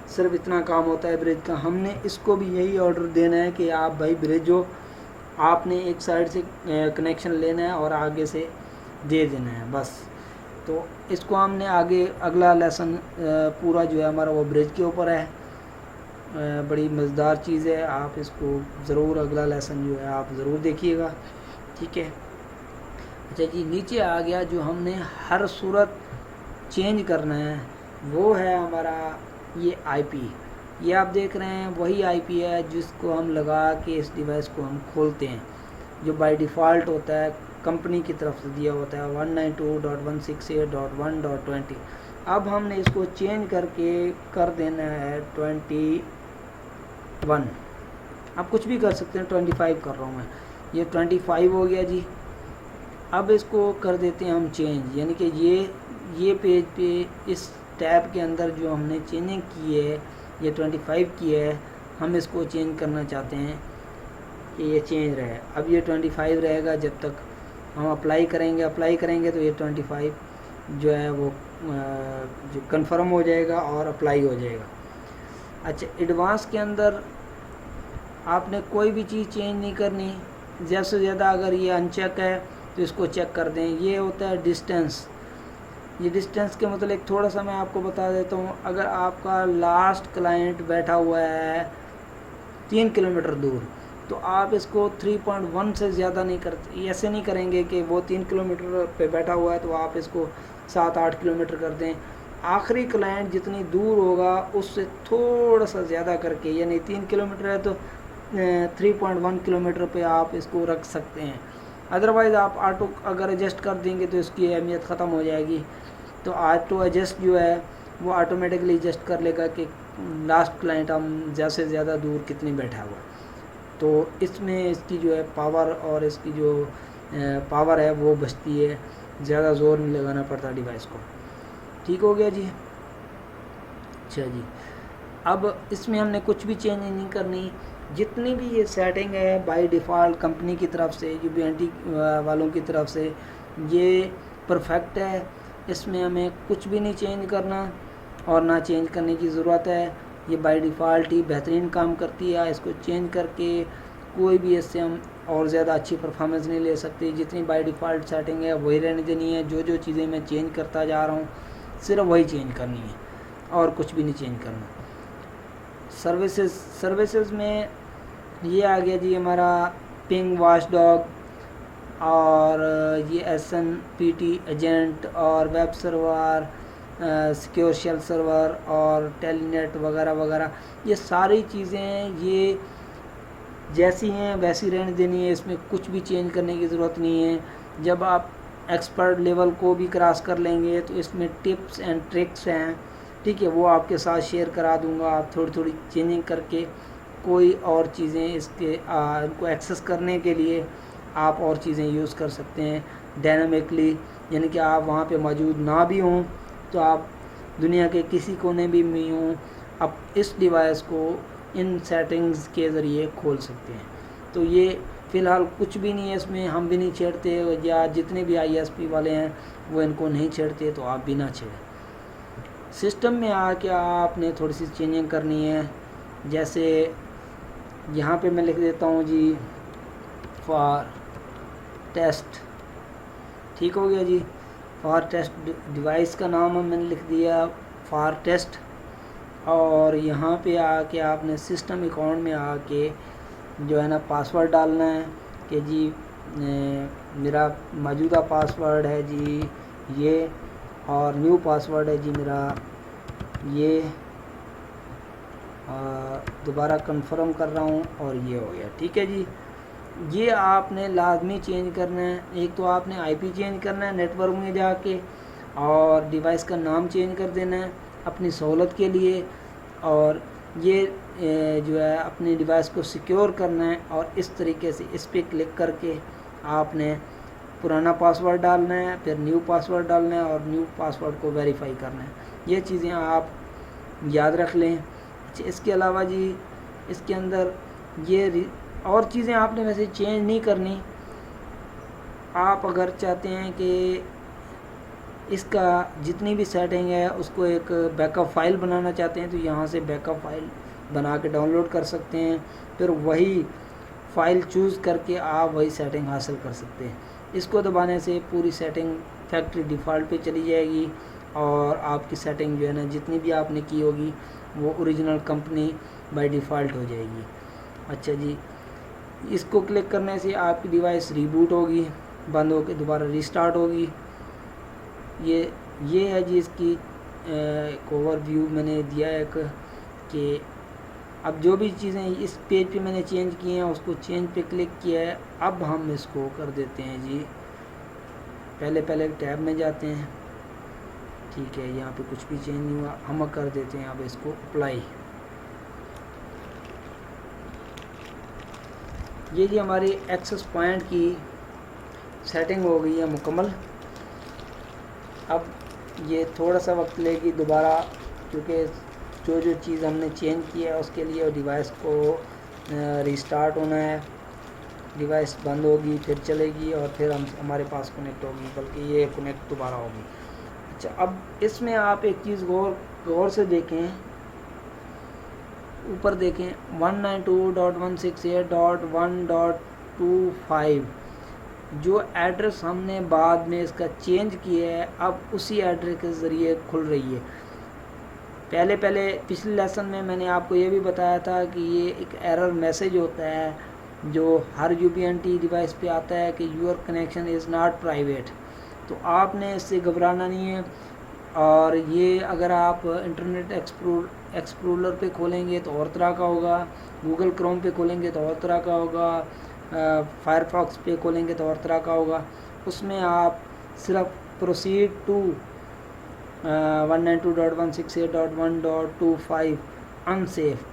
सिर्फ इतना काम होता है ब्रिज का। हमने इसको भी यही ऑर्डर देना है कि आप भाई ब्रिज हो, आपने एक साइड से कनेक्शन लेना है और आगे से दे देना है बस। तो इसको हमने आगे अगला लेसन पूरा जो है हमारा वो ब्रिज के ऊपर है। बड़ी मज़ेदार चीज़ है, आप इसको ज़रूर अगला लेसन जो है आप ज़रूर देखिएगा, ठीक है। अच्छा जी, नीचे आ गया जो हमने हर सूरत चेंज करना है वो है हमारा ये आईपी। ये आप देख रहे हैं वही आईपी है जिसको हम लगा के इस डिवाइस को हम खोलते हैं, जो बाय डिफ़ॉल्ट होता है कंपनी की तरफ से दिया होता है 192.168.1.20। अब हमने इसको चेंज करके कर देना है 21। आप कुछ भी कर सकते हैं, 25 कर रहा हूँ मैं, ये 25 हो गया जी। अब इसको कर देते हैं हम चेंज, यानी कि ये पेज पे इस टैब के अंदर जो हमने चेंजिंग की है ये 25 की है, हम इसको चेंज करना चाहते हैं कि ये चेंज रहे। अब ये 25 रहेगा जब तक हम अप्लाई करेंगे तो ये 25 जो है वो जो कंफर्म हो जाएगा और अप्लाई हो जाएगा। अच्छा, एडवांस के अंदर आपने कोई भी चीज़ चेंज नहीं करनी, ज़्यादा से ज़्यादा अगर ये अनचेक है तो इसको चेक कर दें। ये होता है डिस्टेंस। ये डिस्टेंस के मतलब थोड़ा सा मैं आपको बता देता हूँ। अगर आपका लास्ट क्लाइंट बैठा हुआ है 3 किलोमीटर दूर, तो आप इसको 3.1 से ज़्यादा नहीं करते, ऐसे नहीं करेंगे कि वो 3 किलोमीटर पे बैठा हुआ है तो आप इसको 7-8 किलोमीटर कर दें। आखिरी क्लाइंट जितनी दूर होगा उससे थोड़ा सा ज़्यादा करके, यानी 3 किलोमीटर है तो 3.1 किलोमीटर पे आप इसको रख सकते हैं। अदरवाइज़ आप ऑटो अगर एडजस्ट कर देंगे तो इसकी अहमियत ख़त्म हो जाएगी। तो ऑटो एडजस्ट जो है वो ऑटोमेटिकली एडजस्ट कर लेगा कि लास्ट क्लाइंट हम ज़्यादा से ज़्यादा दूर कितनी बैठा हुआ। तो इसमें इसकी जो है पावर और इसकी जो पावर है वो बचती है, ज़्यादा ज़ोर नहीं लगाना पड़ता डिवाइस को। ठीक हो गया जी। अच्छा जी, अब इसमें हमने कुछ भी चेंज नहीं करनी, जितनी भी ये सेटिंग है बाय डिफ़ॉल्ट कंपनी की तरफ से, जो BNT वालों की तरफ से, ये परफेक्ट है। इसमें हमें कुछ भी नहीं चेंज करना और ना चेंज करने की ज़रूरत है। ये बाय डिफ़ॉल्ट ही बेहतरीन काम करती है। इसको चेंज करके कोई भी इससे हम और ज़्यादा अच्छी परफॉर्मेंस नहीं ले सकते। जितनी बाय डिफ़ॉल्ट सेटिंग है वही रहने देनी है। जो चीज़ें मैं चेंज करता जा रहा हूँ सिर्फ वही चेंज करनी है और कुछ भी नहीं चेंज करना। सर्विसेज में ये आ गया जी हमारा पिंग वॉचडॉग और ये SNPT एजेंट और web server, secure shell server और टेलनेट वगैरह वगैरह। ये सारी चीज़ें ये जैसी हैं वैसी रहने देनी है, इसमें कुछ भी चेंज करने की ज़रूरत नहीं है। जब आप एक्सपर्ट लेवल को भी क्रॉस कर लेंगे तो इसमें टिप्स एंड ट्रिक्स हैं, ठीक है, वो आपके साथ शेयर करा दूंगा। आप थोड़ी चेंजिंग करके कोई और चीज़ें इसके इनको एक्सेस करने के लिए आप और चीज़ें यूज़ कर सकते हैं डायनामिकली, यानी कि आप वहाँ पे मौजूद ना भी हों तो आप दुनिया के किसी कोने भी में हों, आप इस डिवाइस को इन सेटिंग्स के ज़रिए खोल सकते हैं। तो ये फ़िलहाल कुछ भी नहीं है इसमें, हम भी नहीं छेड़ते, या जितने भी ISP वाले हैं वो इनको नहीं छेड़ते, तो आप भी ना छेड़ें। सिस्टम में आके आपने थोड़ी सी चेंजिंग करनी है। जैसे यहाँ पे मैं लिख देता हूँ जी फॉर टेस्ट, ठीक हो गया जी। फॉर टेस्ट डिवाइस का नाम मैंने लिख दिया फॉर टेस्ट, और यहाँ पे आके आपने सिस्टम अकाउंट में आके जो है ना पासवर्ड डालना है कि जी मेरा मौजूदा पासवर्ड है जी ये, और न्यू पासवर्ड है जी मेरा ये, दोबारा कंफर्म कर रहा हूँ और ये हो गया, ठीक है जी। ये आपने लाजमी चेंज करना है। एक तो आपने IP चेंज करना है नेटवर्क में जाके, और डिवाइस का नाम चेंज कर देना है अपनी सहूलत के लिए, और ये जो है अपनी डिवाइस को सिक्योर करना है। और इस तरीके से इस पर क्लिक करके आपने पुराना पासवर्ड डालना है, फिर न्यू पासवर्ड डालना है और न्यू पासवर्ड को वेरीफाई करना है। ये चीज़ें आप याद रख लें। इसके अलावा जी इसके अंदर ये और चीज़ें आपने वैसे चेंज नहीं करनी, आप अगर चाहते हैं कि इसका जितनी भी सेटिंग है उसको एक बैकअप फ़ाइल बनाना चाहते हैं, तो यहाँ से बैकअप फ़ाइल बना के डाउनलोड कर सकते हैं। फिर वही फ़ाइल चूज़ करके आप वही सेटिंग हासिल कर सकते हैं। इसको दबाने से पूरी सेटिंग फैक्ट्री डिफ़ॉल्ट पे चली जाएगी और आपकी सेटिंग जो है ना जितनी भी आपने की होगी वो ओरिजिनल कंपनी बाय डिफ़ॉल्ट हो जाएगी। अच्छा जी, इसको क्लिक करने से आपकी डिवाइस रीबूट होगी, बंद होकर दोबारा रीस्टार्ट होगी। ये है जी इसकी एक ओवरव्यू मैंने दिया है कि अब जो भी चीज़ें इस पेज पे मैंने चेंज की हैं उसको चेंज पे क्लिक किया है। अब हम इसको कर देते हैं जी, पहले टैब में जाते हैं, ठीक है, यहाँ पे कुछ भी चेंज नहीं हुआ, हम कर देते हैं अब इसको अप्लाई। ये जी हमारी एक्सेस पॉइंट की सेटिंग हो गई है मुकम्मल। अब ये थोड़ा सा वक्त लेगी दोबारा, क्योंकि जो चीज़ हमने चेंज किया है उसके लिए डिवाइस को रीस्टार्ट होना है। डिवाइस बंद होगी फिर चलेगी और फिर हमारे पास कनेक्ट होगी, बल्कि ये कनेक्ट दोबारा होगी। अच्छा, अब इसमें आप एक चीज़ गौर से देखें, ऊपर देखें 192.168.1.25 जो एड्रेस हमने बाद में इसका चेंज किया है अब उसी एड्रेस के ज़रिए खुल रही है। पहले पिछले लेसन में मैंने आपको ये भी बताया था कि ये एक एरर मैसेज होता है जो हर UPnT डिवाइस पे आता है कि your connection is not private. तो आपने इससे घबराना नहीं है। और ये अगर आप इंटरनेट एक्सप्लोरर पे खोलेंगे तो और तरह का होगा, गूगल क्रोम पे खोलेंगे तो और तरह का होगा, फायरफॉक्स पे खोलेंगे तो और तरह का होगा। उसमें आप सिर्फ प्रोसीड टू 192.168.1.25 अनसेफ,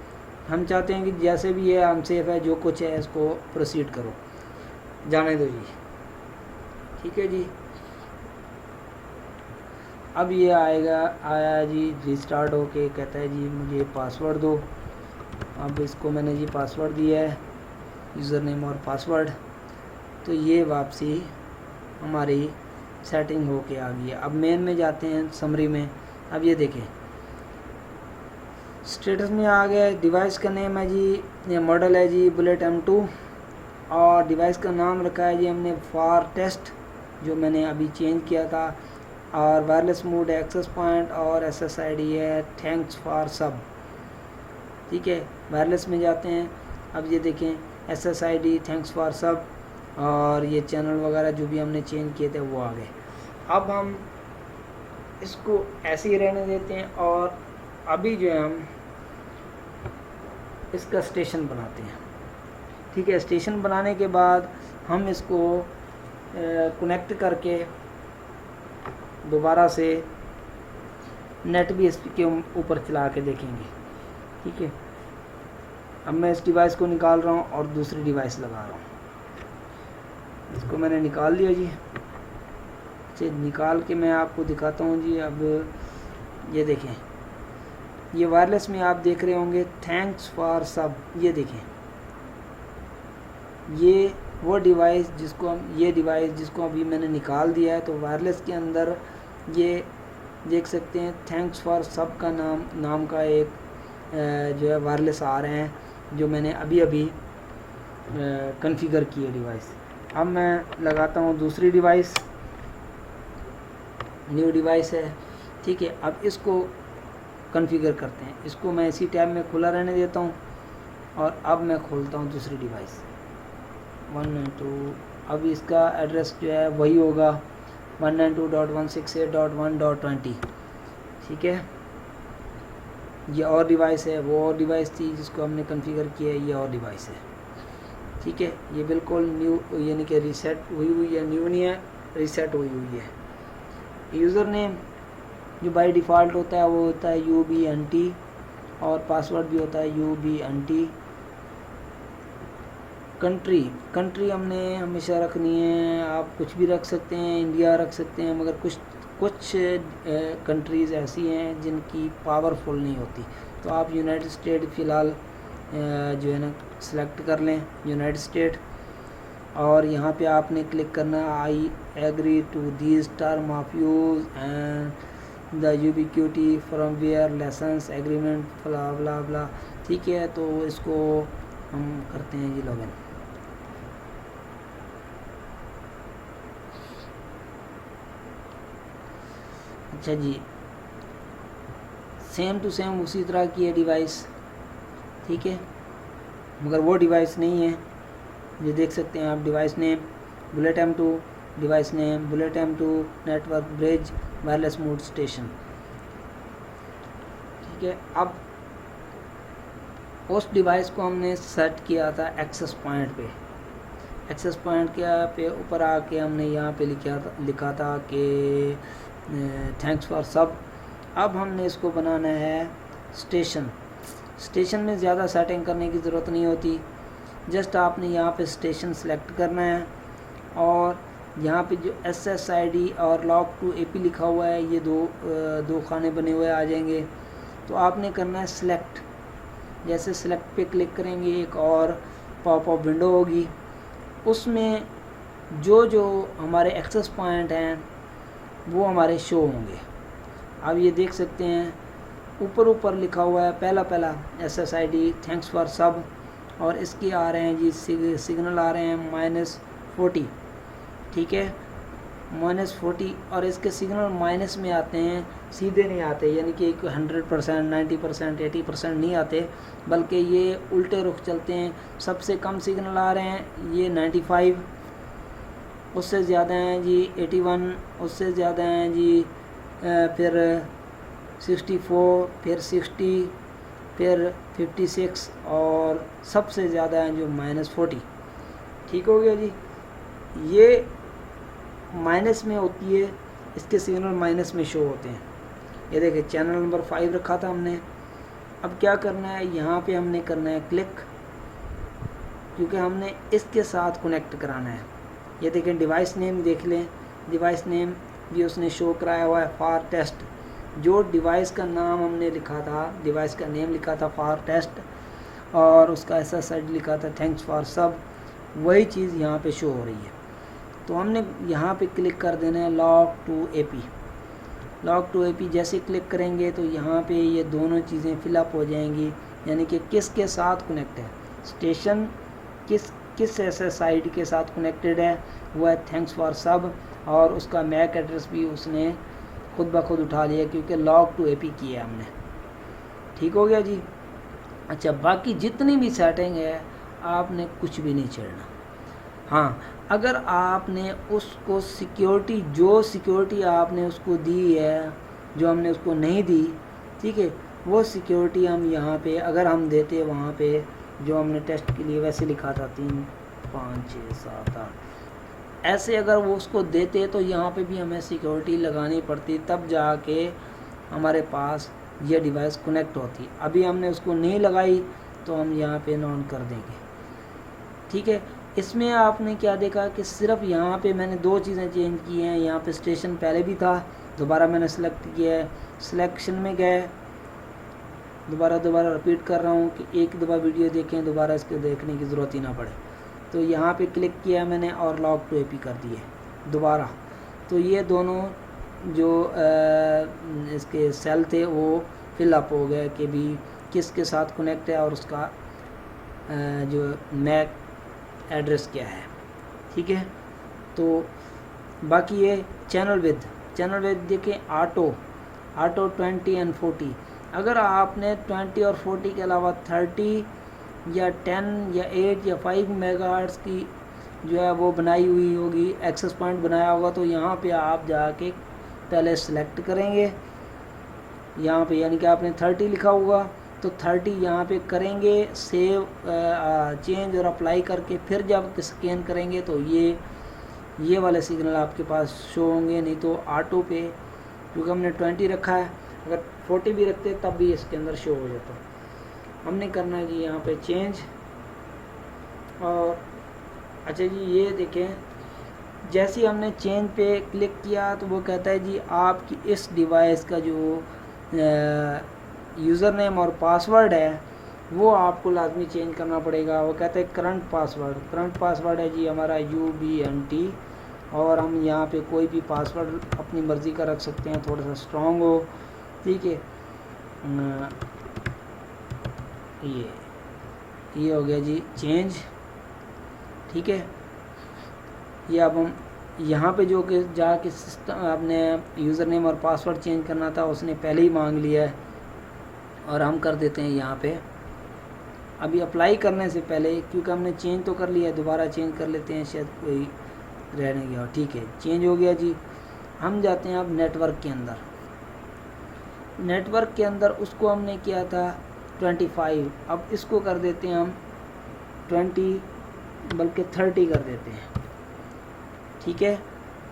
हम चाहते हैं कि जैसे भी ये अनसेफ है जो कुछ है इसको प्रोसीड करो, जाने दो जी, ठीक है जी। अब ये आया जी रिस्टार्ट होके कहता है जी मुझे पासवर्ड दो। अब इसको मैंने जी पासवर्ड दिया है, यूज़र नेम और पासवर्ड। तो ये वापसी हमारी सेटिंग होके आ गई है। अब मेन में जाते हैं, समरी में। अब ये देखें स्टेटस में आ गया, डिवाइस का नेम है जी, ये मॉडल है जी बुलेट M2 और डिवाइस का नाम रखा है जी हमने फॉर टेस्ट, जो मैंने अभी चेंज किया था। और वायरलेस मोड एक्सेस पॉइंट और SSID है थैंक्स फॉर सब, ठीक है। वायरलेस में जाते हैं, अब ये देखें SSID थैंक्स फॉर सब और ये चैनल वगैरह जो भी हमने चेंज किए थे वो आ गए। अब हम इसको ऐसे ही रहने देते हैं और अभी जो है हम इसका स्टेशन बनाते हैं, ठीक है। स्टेशन बनाने के बाद हम इसको कनेक्ट करके दोबारा से नेट भी इसके ऊपर चला के देखेंगे, ठीक है। अब मैं इस डिवाइस को निकाल रहा हूँ और दूसरी डिवाइस लगा रहा हूँ। इसको मैंने निकाल लिया जी। अच्छा, निकाल के मैं आपको दिखाता हूँ जी। अब ये देखें, ये वायरलेस में आप देख रहे होंगे थैंक्स फॉर सब, ये देखें ये वो डिवाइस जिसको अभी मैंने निकाल दिया है। तो वायरलेस के अंदर ये देख सकते हैं थैंक्स फॉर सब का नाम का एक जो है वायरलेस आ रहे हैं, जो मैंने अभी कॉन्फ़िगर की है डिवाइस। अब मैं लगाता हूँ दूसरी डिवाइस, न्यू डिवाइस है, ठीक है। अब इसको कॉन्फ़िगर करते हैं। इसको मैं इसी टैब में खुला रहने देता हूँ और अब मैं खोलता हूँ दूसरी डिवाइस 192। अब इसका एड्रेस जो है वही होगा 192.168.1.20, ठीक है। ये और डिवाइस है, वो और डिवाइस थी जिसको हमने कॉन्फ़िगर किया है, ये और डिवाइस है, ठीक है। ये बिल्कुल न्यू यानी कि रीसेट हुई है, न्यू नहीं है, रीसेट हुई है। यूज़र नेम जो बाय डिफ़ॉल्ट होता है वो होता है UBNT और पासवर्ड भी होता है UBNT। कंट्री हमने हमेशा रखनी है, आप कुछ भी रख सकते हैं, इंडिया रख सकते हैं, मगर कुछ कंट्रीज़ ऐसी हैं जिनकी पावरफुल नहीं होती, तो आप यूनाइटेड स्टेट फ़िलहाल जो है ना सिलेक्ट कर लें, यूनाइटेड स्टेट। और यहाँ पे आपने क्लिक करना है I agree to this term of use and the Ubiquiti firmware licence agreement blah blah blah. ठीक है, तो इसको हम करते हैं जी लॉगिन। अच्छा जी, सेम टू सेम उसी तरह की है डिवाइस। ठीक है, मगर वो डिवाइस नहीं है। ये देख सकते हैं आप, device name bullet M2, device name bullet M2 network bridge wireless mode station. ठीक है, अब उस डिवाइस को हमने सेट किया था एक्सेस पॉइंट पे। एक्सेस पॉइंट पे ऊपर आके हमने यहाँ पे लिखा था कि थैंक्स फॉर सब। अब हमने इसको बनाना है स्टेशन। स्टेशन में ज़्यादा सेटिंग करने की ज़रूरत नहीं होती, जस्ट आपने यहाँ पे स्टेशन सेलेक्ट करना है और यहाँ पे जो SSID और लॉग टू AP लिखा हुआ है, ये दो खाने बने हुए आ जाएंगे। तो आपने करना है सिलेक्ट। जैसे सिलेक्ट पे क्लिक करेंगे एक और पॉपअप विंडो होगी, उसमें जो हमारे एक्सेस पॉइंट हैं वो हमारे शो होंगे। अब ये देख सकते हैं ऊपर लिखा हुआ है पहला SSID थैंक्स फॉर सब, और इसके आ रहे हैं जी सिग्नल आ रहे हैं -40। ठीक है, -40, और इसके सिग्नल माइनस में आते हैं, सीधे नहीं आते, यानी कि 100%, 90%, 80% नहीं आते, बल्कि ये उल्टे रुख चलते हैं। सबसे कम सिग्नल आ रहे हैं ये 95, उससे ज़्यादा हैं जी 81, उससे ज़्यादा हैं जी फिर 64, फिर 60, फिर 56, और सबसे ज़्यादा हैं जो -40। ठीक हो गया जी। ये माइनस में होती है, इसके सिग्नल माइनस में शो होते हैं। ये देखिए चैनल नंबर 5 रखा था हमने। अब क्या करना है, यहाँ पे हमने करना है क्लिक, क्योंकि हमने इसके साथ कनेक्ट कराना है। ये देखें डिवाइस नेम देख लें, डिवाइस नेम भी उसने शो कराया हुआ है फॉर टेस्ट। जो डिवाइस का नाम हमने लिखा था, डिवाइस का नेम लिखा था फॉर टेस्ट, और उसका SSID लिखा था थैंक्स फॉर सब, वही चीज़ यहाँ पे शो हो रही है। तो हमने यहाँ पे क्लिक कर देना है log to AP। Log to AP जैसे क्लिक करेंगे तो यहाँ पे ये दोनों चीज़ें फिलअप हो जाएंगी, यानी कि किसके साथ कनेक्ट है, स्टेशन किस SSID के साथ कनेक्टेड है, वो है थैंक्स फॉर सब, और उसका मैक एड्रेस भी उसने खुद ब खुद उठा लिया क्योंकि लॉग टू AP किया है हमने। ठीक हो गया जी। अच्छा, बाकी जितनी भी सेटिंग है आपने कुछ भी नहीं छेड़ना। हाँ, अगर आपने उसको जो सिक्योरिटी आपने उसको दी है, जो हमने उसको नहीं दी, ठीक है, वो सिक्योरिटी हम यहाँ पे अगर हम देते वहाँ पे जो हमने टेस्ट के लिए वैसे लिखा था 3 5 6 7 8, ऐसे अगर वो उसको देते तो यहाँ पे भी हमें सिक्योरिटी लगानी पड़ती, तब जाके हमारे पास ये डिवाइस कनेक्ट होती। अभी हमने उसको नहीं लगाई तो हम यहाँ पे नॉन कर देंगे। ठीक है, इसमें आपने क्या देखा कि सिर्फ यहाँ पे मैंने 2 चीज़ें चेंज की हैं। यहाँ पे स्टेशन पहले भी था, दोबारा मैंने सेलेक्ट किया है, सिलेक्शन में गए, दोबारा रिपीट कर रहा हूँ कि एक दफ़ा वीडियो देखें, दोबारा इसको देखने की ज़रूरत ही ना पड़े। तो यहाँ पे क्लिक किया मैंने और लॉग टू AP कर दिए दोबारा। तो ये दोनों जो इसके सेल थे वो फिलअप हो गए कि भी किसके साथ कनेक्ट है और उसका जो मैक एड्रेस क्या है। ठीक है, तो बाकी ये चैनल विद देखें, ऑटो 20 एंड 40। अगर आपने 20 और 40 के अलावा 30 या 10 या 8 या 5 मेगाहर्ट्ज़ की जो है वो बनाई हुई होगी, एक्सेस पॉइंट बनाया होगा, तो यहाँ पे आप जाके पहले सेलेक्ट करेंगे। यहाँ पे यानी कि आपने 30 लिखा होगा तो 30 यहाँ पे करेंगे, सेव चेंज और अप्लाई करके फिर जब स्कैन करेंगे तो ये वाले सिग्नल आपके पास शो होंगे। नहीं तो ऑटो पे क्योंकि हमने 20 रखा है, अगर 40 भी रखते तब भी इसके अंदर शो हो जाता। हमने करना है जी यहाँ पे चेंज। और अच्छा जी, ये देखें जैसे ही हमने चेंज पे क्लिक किया तो वो कहता है जी आपकी इस डिवाइस का जो यूज़र नेम और पासवर्ड है वो आपको लाजमी चेंज करना पड़ेगा। वो कहते हैं करंट पासवर्ड है जी हमारा UBNT, और हम यहाँ पे कोई भी पासवर्ड अपनी मर्ज़ी का रख सकते हैं, थोड़ा सा स्ट्रॉन्ग हो, ठीक है। ये हो गया जी चेंज, ठीक है। ये अब हम यहाँ पे जो कि जाके सिस्टम आपने यूज़र नेम और पासवर्ड चेंज करना था उसने पहले ही मांग लिया है, और हम कर देते हैं यहाँ पे। अभी अप्लाई करने से पहले, क्योंकि हमने चेंज तो कर लिया है, दोबारा चेंज कर लेते हैं, शायद कोई रह नहीं गया। ठीक है, चेंज हो गया जी। हम जाते हैं अब नेटवर्क के अंदर। नेटवर्क के अंदर उसको हमने किया था 25, अब इसको कर देते हैं हम 20 बल्कि 30 कर देते हैं, ठीक है।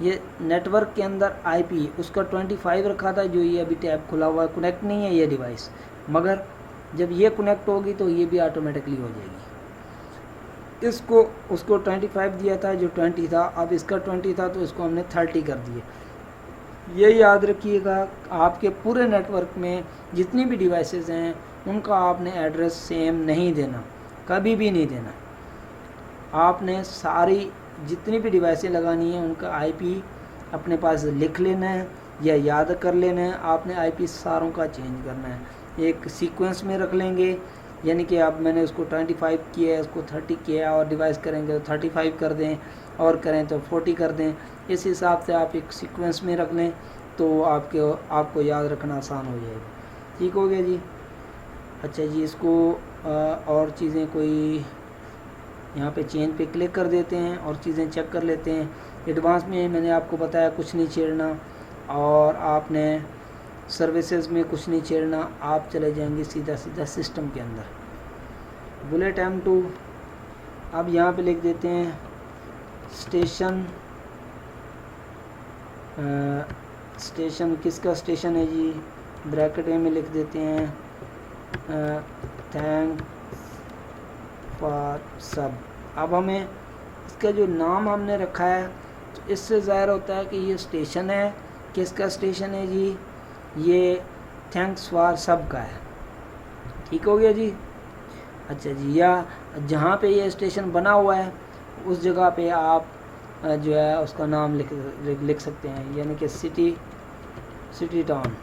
ये नेटवर्क के अंदर IP उसका 25 रखा था, जो ये अभी टैब खुला हुआ है, कनेक्ट नहीं है ये डिवाइस, मगर जब ये कनेक्ट होगी तो ये भी ऑटोमेटिकली हो जाएगी। इसको उसको 25 दिया था जो 20 था, अब इसका 20 था तो इसको हमने 30 कर दिए। ये याद रखिएगा, आपके पूरे नेटवर्क में जितनी भी डिवाइसेस हैं उनका आपने एड्रेस सेम नहीं देना, कभी भी नहीं देना। आपने सारी जितनी भी डिवाइसें लगानी है उनका IP अपने पास लिख लेना है या याद कर लेना है। आपने IP सारों का चेंज करना है, एक सीक्वेंस में रख लेंगे, यानी कि अब मैंने उसको 25 किया है, उसको 30 किया, और डिवाइस करेंगे तो 35 कर दें, और करें तो 40 कर दें। इस हिसाब से आप एक सीक्वेंस में रख लें तो आपको याद रखना आसान हो जाएगा। ठीक हो गया जी। अच्छा जी, इसको और चीज़ें कोई यहाँ पे चेंज पे क्लिक कर देते हैं और चीज़ें चेक कर लेते हैं। एडवांस में मैंने आपको बताया कुछ नहीं छेड़ना, और आपने सर्विसेज में कुछ नहीं छेड़ना, आप चले जाएंगे सीधा सिस्टम के अंदर। बुलेट M2 अब यहाँ पे लिख देते हैं स्टेशन किसका स्टेशन है जी, ब्रैकेट में लिख देते हैं थैंक फॉर सब। अब हमें इसका जो नाम हमने रखा है तो इससे ज़ाहिर होता है कि ये स्टेशन है। किसका स्टेशन है जी, ये थैंक्स फॉर सब का है। ठीक हो गया जी। अच्छा जी, या जहाँ पे ये स्टेशन बना हुआ है उस जगह पे आप जो है उसका नाम लिख सकते हैं, यानी कि सिटी टाउन,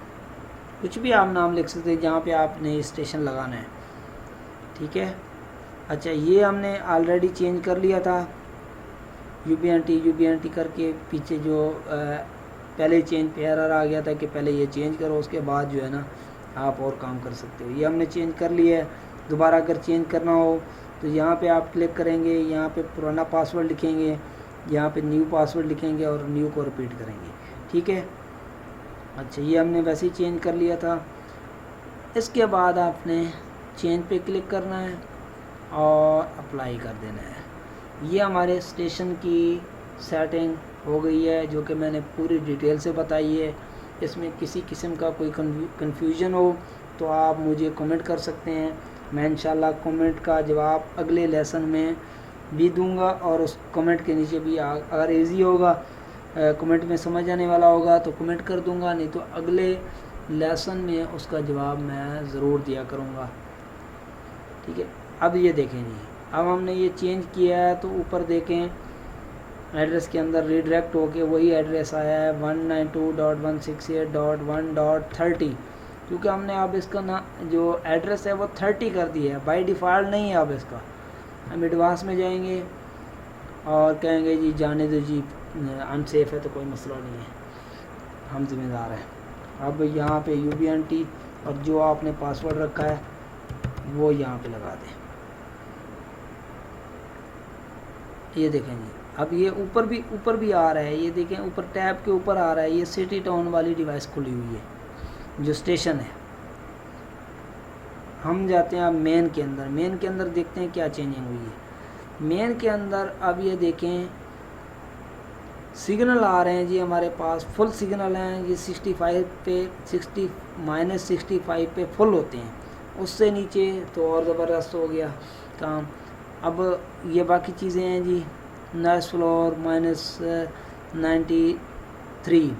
कुछ भी आप नाम लिख सकते हैं जहाँ पे आपने स्टेशन लगाना है। ठीक है। अच्छा, ये हमने ऑलरेडी चेंज कर लिया था, UBNT करके पीछे जो पहले चेंज पे एरर आ गया था कि पहले ये चेंज करो, उसके बाद जो है ना आप और काम कर सकते हो। ये हमने चेंज कर लिया है। दोबारा अगर चेंज करना हो तो यहाँ पे आप क्लिक करेंगे, यहाँ पे पुराना पासवर्ड लिखेंगे, यहाँ पे न्यू पासवर्ड लिखेंगे और न्यू को रिपीट करेंगे। ठीक है। अच्छा, ये हमने वैसे ही चेंज कर लिया था। इसके बाद आपने चेंज पे क्लिक करना है और अप्लाई कर देना है। ये हमारे स्टेशन की सेटिंग हो गई है, जो कि मैंने पूरी डिटेल से बताई है। इसमें किसी किस्म का कोई कन्फ्यूजन हो तो आप मुझे कमेंट कर सकते हैं, मैं इंशाल्लाह कमेंट का जवाब अगले लेसन में भी दूंगा, और उस कमेंट के नीचे भी अगर इजी होगा, कमेंट में समझ आने वाला होगा तो कमेंट कर दूंगा, नहीं तो अगले लेसन में उसका जवाब मैं ज़रूर दिया करूँगा। ठीक है। अब ये देखें जी, अब हमने ये चेंज किया है तो ऊपर देखें एड्रेस के अंदर रीडायरेक्ट होके वही एड्रेस आया है 192.168.1.30, क्योंकि हमने अब इसका ना जो एड्रेस है वो 30 कर दिया है, बाय डिफ़ॉल्ट नहीं है अब इसका। हम एडवांस में जाएंगे और कहेंगे जी जाने दो जी, अनसेफ है तो कोई मसला नहीं है, हम जिम्मेदार हैं। अब यहाँ पे UBNT और जो आपने पासवर्ड रखा है वो यहाँ पे लगा दें। ये देखें जी, अब ये ऊपर भी आ रहा है, ये देखें ऊपर टैब के ऊपर आ रहा है, ये सिटी टाउन वाली डिवाइस खुली हुई है जो स्टेशन है। हम जाते हैं अब मेन के अंदर देखते हैं क्या चेंजिंग हुई है। मेन के अंदर अब ये देखें सिग्नल आ रहे हैं जी, हमारे पास फुल सिग्नल हैं। ये 65 पे 65 पे फुल होते हैं, उससे नीचे तो और ज़बरदस्त हो गया काम। अब ये बाकी चीज़ें हैं जी, नॉइस फ्लोर -93,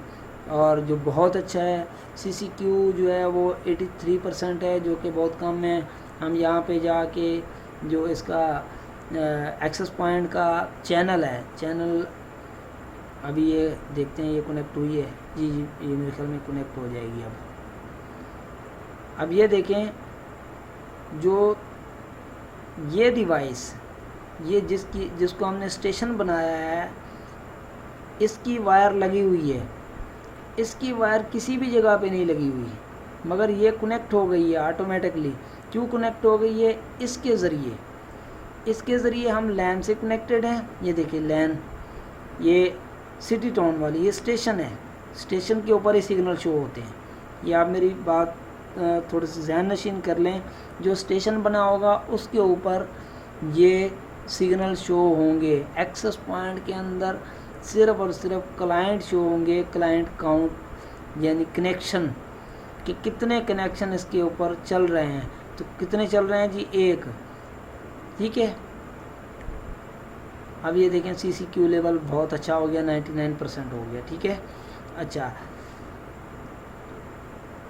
और जो बहुत अच्छा है CCQ जो है वो 83% है, जो कि बहुत कम है। हम यहाँ पे जाके जो इसका एक्सेस पॉइंट का चैनल है, चैनल अभी ये देखते हैं ये कनेक्ट हुई है। जी जी, ये मेरे ख्याल में कनेक्ट हो जाएगी। अब ये देखें, जो ये डिवाइस, ये जिसको हमने स्टेशन बनाया है, इसकी वायर लगी हुई है। इसकी वायर किसी भी जगह पे नहीं लगी हुई, मगर ये कनेक्ट हो गई है ऑटोमेटिकली। क्यों कनेक्ट हो गई है? इसके ज़रिए हम लैन से कनेक्टेड हैं। ये देखिए लैन, ये सिटी टाउन वाली, ये स्टेशन है, स्टेशन के ऊपर ही सिग्नल शो होते हैं। ये आप मेरी बात थोड़ी सी ज़हन नशीन कर लें, जो स्टेशन बना होगा उसके ऊपर ये सिग्नल शो होंगे। एक्सेस पॉइंट के अंदर सिर्फ और सिर्फ क्लाइंट शो होंगे, क्लाइंट काउंट यानी कनेक्शन, कि कितने कनेक्शन इसके ऊपर चल रहे हैं। तो कितने चल रहे हैं जी? 1। ठीक है, अब ये देखें CCQ लेवल बहुत अच्छा हो गया, 99% हो गया। ठीक है, अच्छा,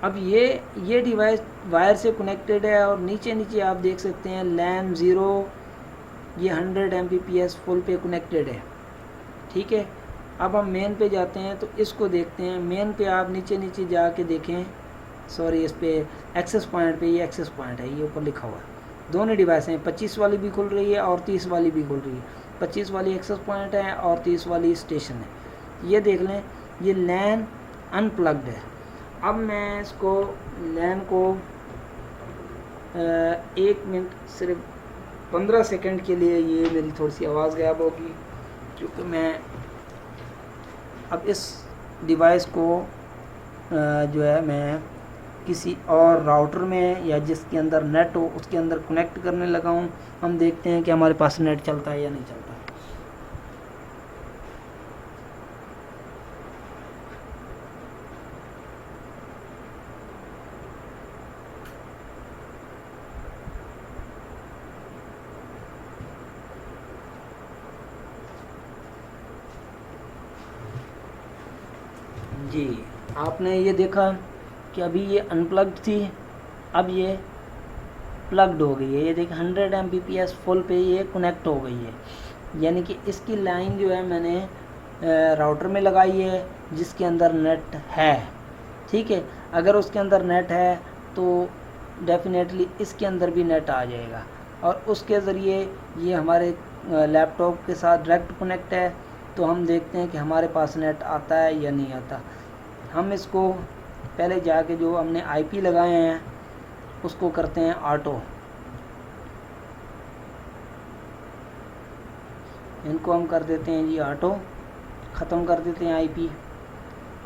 अब ये डिवाइस वायर से कनेक्टेड है और नीचे आप देख सकते हैं लैन 0, ये 100 Mbps फुल पे कनेक्टेड है। ठीक है, अब हम मेन पे जाते हैं तो इसको देखते हैं। मेन पे आप नीचे जाके देखें, सॉरी, इस पे एक्सेस पॉइंट पे, ये एक्सेस पॉइंट है, ये ऊपर लिखा हुआ है। दोनों डिवाइस हैं, 25 वाली भी खुल रही है और 30 वाली भी खुल रही है। 25 वाली एक्सेस पॉइंट है और 30 वाली स्टेशन है। ये देख लें, ये लैन अनप्लग्ड है। अब मैं इसको लैन को 1 मिनट सिर्फ 15 सेकंड के लिए, ये मेरी थोड़ी सी आवाज़ गायब होगी क्योंकि मैं अब इस डिवाइस को जो है मैं किसी और राउटर में या जिसके अंदर नेट हो उसके अंदर कनेक्ट करने लगा हूँ। हम देखते हैं कि हमारे पास नेट चलता है या नहीं चलता है। जी, आपने ये देखा कि अभी ये अनप्लग्ड थी, अब ये प्लग्ड हो गई है। ये देखिए 100 Mbps फुल पे ये कनेक्ट हो गई है। यानी कि इसकी लाइन जो है मैंने राउटर में लगाई है जिसके अंदर नेट है। ठीक है, अगर उसके अंदर नेट है तो डेफिनेटली इसके अंदर भी नेट आ जाएगा और उसके ज़रिए ये हमारे लैपटॉप के साथ डायरेक्ट कनेक्ट है। तो हम देखते हैं कि हमारे पास नेट आता है या नहीं आता। हम इसको पहले जाके जो हमने IP लगाए हैं उसको करते हैं ऑटो। इनको हम कर देते हैं जी ऑटो, ख़त्म कर देते हैं IP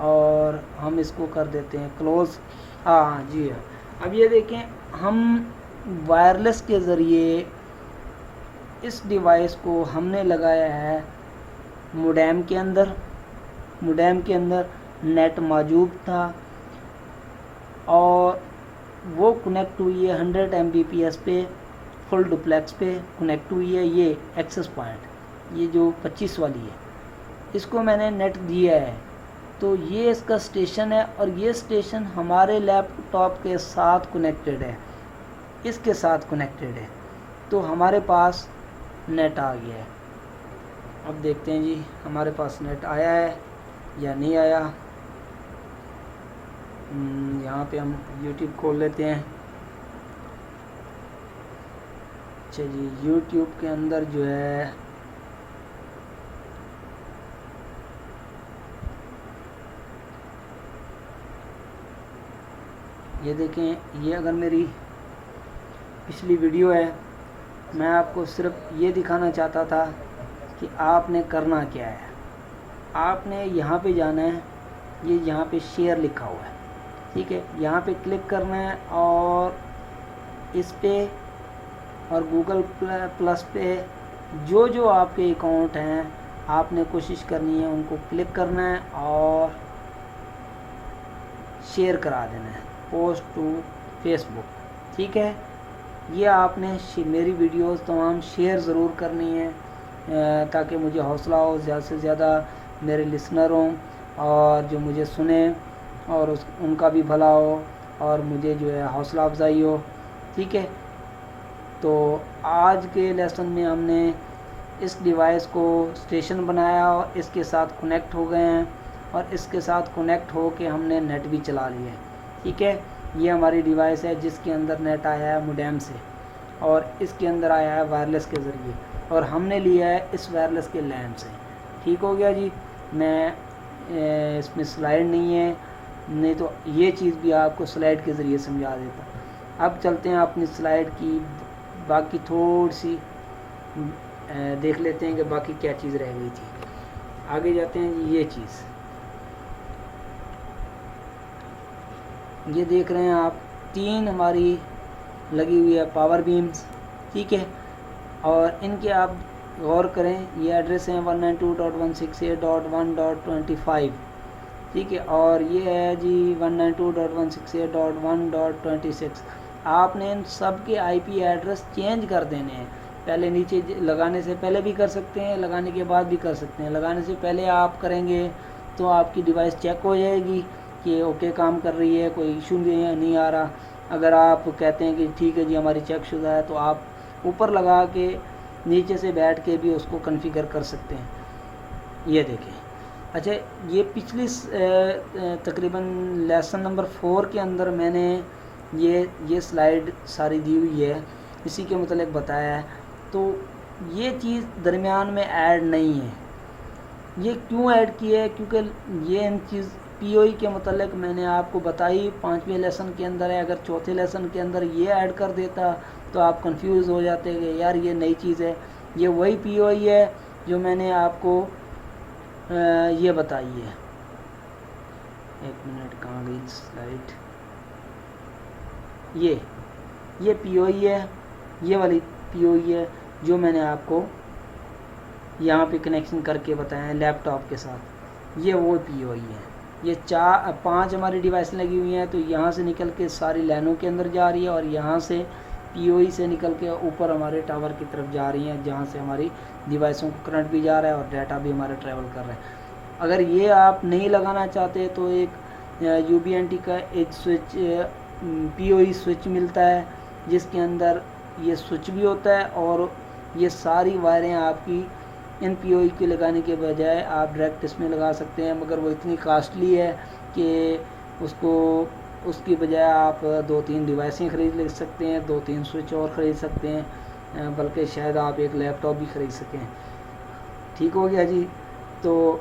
और हम इसको कर देते हैं क्लोज़। हाँ जी, अब ये देखें, हम वायरलेस के ज़रिए इस डिवाइस को हमने लगाया है मोडेम के अंदर। मोडेम के अंदर नेट मौजूद था और वो कनेक्ट हुई है 100 Mbps पे, फुल डुप्लेक्स पे कनेक्ट हुई है। ये एक्सेस पॉइंट, ये जो 25 वाली है, इसको मैंने नेट दिया है। तो ये इसका स्टेशन है और ये स्टेशन हमारे लैपटॉप के साथ कनेक्टेड है, इसके साथ कनेक्टेड है। तो हमारे पास नेट आ गया है। अब देखते हैं जी हमारे पास नेट आया है या नहीं आया। यहाँ पे हम YouTube खोल लेते हैं। अच्छा जी, YouTube के अंदर जो है ये देखें, ये अगर मेरी पिछली वीडियो है, मैं आपको सिर्फ ये दिखाना चाहता था कि आपने करना क्या है। आपने यहाँ पे जाना है, ये यहाँ पे शेयर लिखा हुआ है। ठीक है, यहाँ पे क्लिक करना है और इस पे और गूगल प्लस पे जो जो आपके अकाउंट हैं आपने कोशिश करनी है उनको क्लिक करना है और शेयर करा देना है, पोस्ट टू फेसबुक। ठीक है, ये आपने मेरी वीडियोस तमाम शेयर ज़रूर करनी है ताकि मुझे हौसला हो, ज़्यादा से ज़्यादा मेरे लिसनर हों और जो मुझे सुने और उनका भी भला हो और मुझे जो है हौसला अफजाई हो। ठीक है, तो आज के लेसन में हमने इस डिवाइस को स्टेशन बनाया और इसके साथ कनेक्ट हो गए हैं और इसके साथ कनेक्ट हो के हमने नेट भी चला लिया है। ठीक है, ये हमारी डिवाइस है जिसके अंदर नेट आया है मोडेम से और इसके अंदर आया है वायरलेस के ज़रिए और हमने लिया है इस वायरलेस के लैन से। ठीक हो गया जी। मैं इसमें स्लाइड नहीं है, नहीं तो ये चीज़ भी आपको स्लाइड के ज़रिए समझा देता। अब चलते हैं अपनी स्लाइड की बाकी थोड़ी सी देख लेते हैं कि बाकी क्या चीज़ रह गई थी। आगे जाते हैं जी। ये चीज़ ये देख रहे हैं आप, 3 हमारी लगी हुई है पावर बीम्स। ठीक है, और इनके आप गौर करें, ये एड्रेस है 192.168.1.25। ठीक है, और ये है जी 192.168.1.26। आपने इन सब के आईपी एड्रेस चेंज कर देने हैं। पहले नीचे लगाने से पहले भी कर सकते हैं, लगाने के बाद भी कर सकते हैं। लगाने से पहले आप करेंगे तो आपकी डिवाइस चेक हो जाएगी कि ओके काम कर रही है, कोई इशू नहीं आ रहा। अगर आप कहते हैं कि ठीक है जी हमारी चेक शुदा है, तो आप ऊपर लगा के नीचे से बैठ के भी उसको कॉन्फ़िगर कर सकते हैं। ये देखें। अच्छा, ये पिछली तकरीबन लेसन नंबर 4 के अंदर मैंने ये स्लाइड सारी दी हुई है, इसी के मतलब बताया है। तो ये चीज़ दरमियान में ऐड नहीं है। ये क्यों ऐड की है? क्योंकि ये इन चीज़ पीओई के मतलब मैंने आपको बताई 5वें लेसन के अंदर है। अगर चौथे लेसन के अंदर ये ऐड कर देता तो आप कंफ्यूज हो जाते कि यार ये नई चीज़ है। ये वही पीओई है जो मैंने आपको ये बताई है। एक मिनट, कहाँ गई स्लाइड? ये पीओई है, ये वाली पीओई है जो मैंने आपको यहाँ पे कनेक्शन करके बताया है लैपटॉप के साथ। ये वो पीओई है। ये 5 हमारी डिवाइस लगी हुई हैं, तो यहाँ से निकल के सारी लाइनों के अंदर जा रही है और यहाँ से पीओई से निकल के ऊपर हमारे टावर की तरफ जा रही हैं, जहाँ से हमारी डिवाइसों को करंट भी जा रहा है और डाटा भी हमारा ट्रैवल कर रहा है। अगर ये आप नहीं लगाना चाहते तो एक यूबीएनटी का एक स्विच पीओई स्विच मिलता है, जिसके अंदर ये स्विच भी होता है और ये सारी वायरें आपकी इन पीओई के लगाने के बजाय आप डायरेक्ट इसमें लगा सकते हैं। मगर वो इतनी कास्टली है कि उसकी बजाय आप 2-3 डिवाइसें ख़रीद ले सकते हैं, 2-3 स्विच और ख़रीद सकते हैं, बल्कि शायद आप एक लैपटॉप भी ख़रीद सकें। ठीक हो गया जी। तो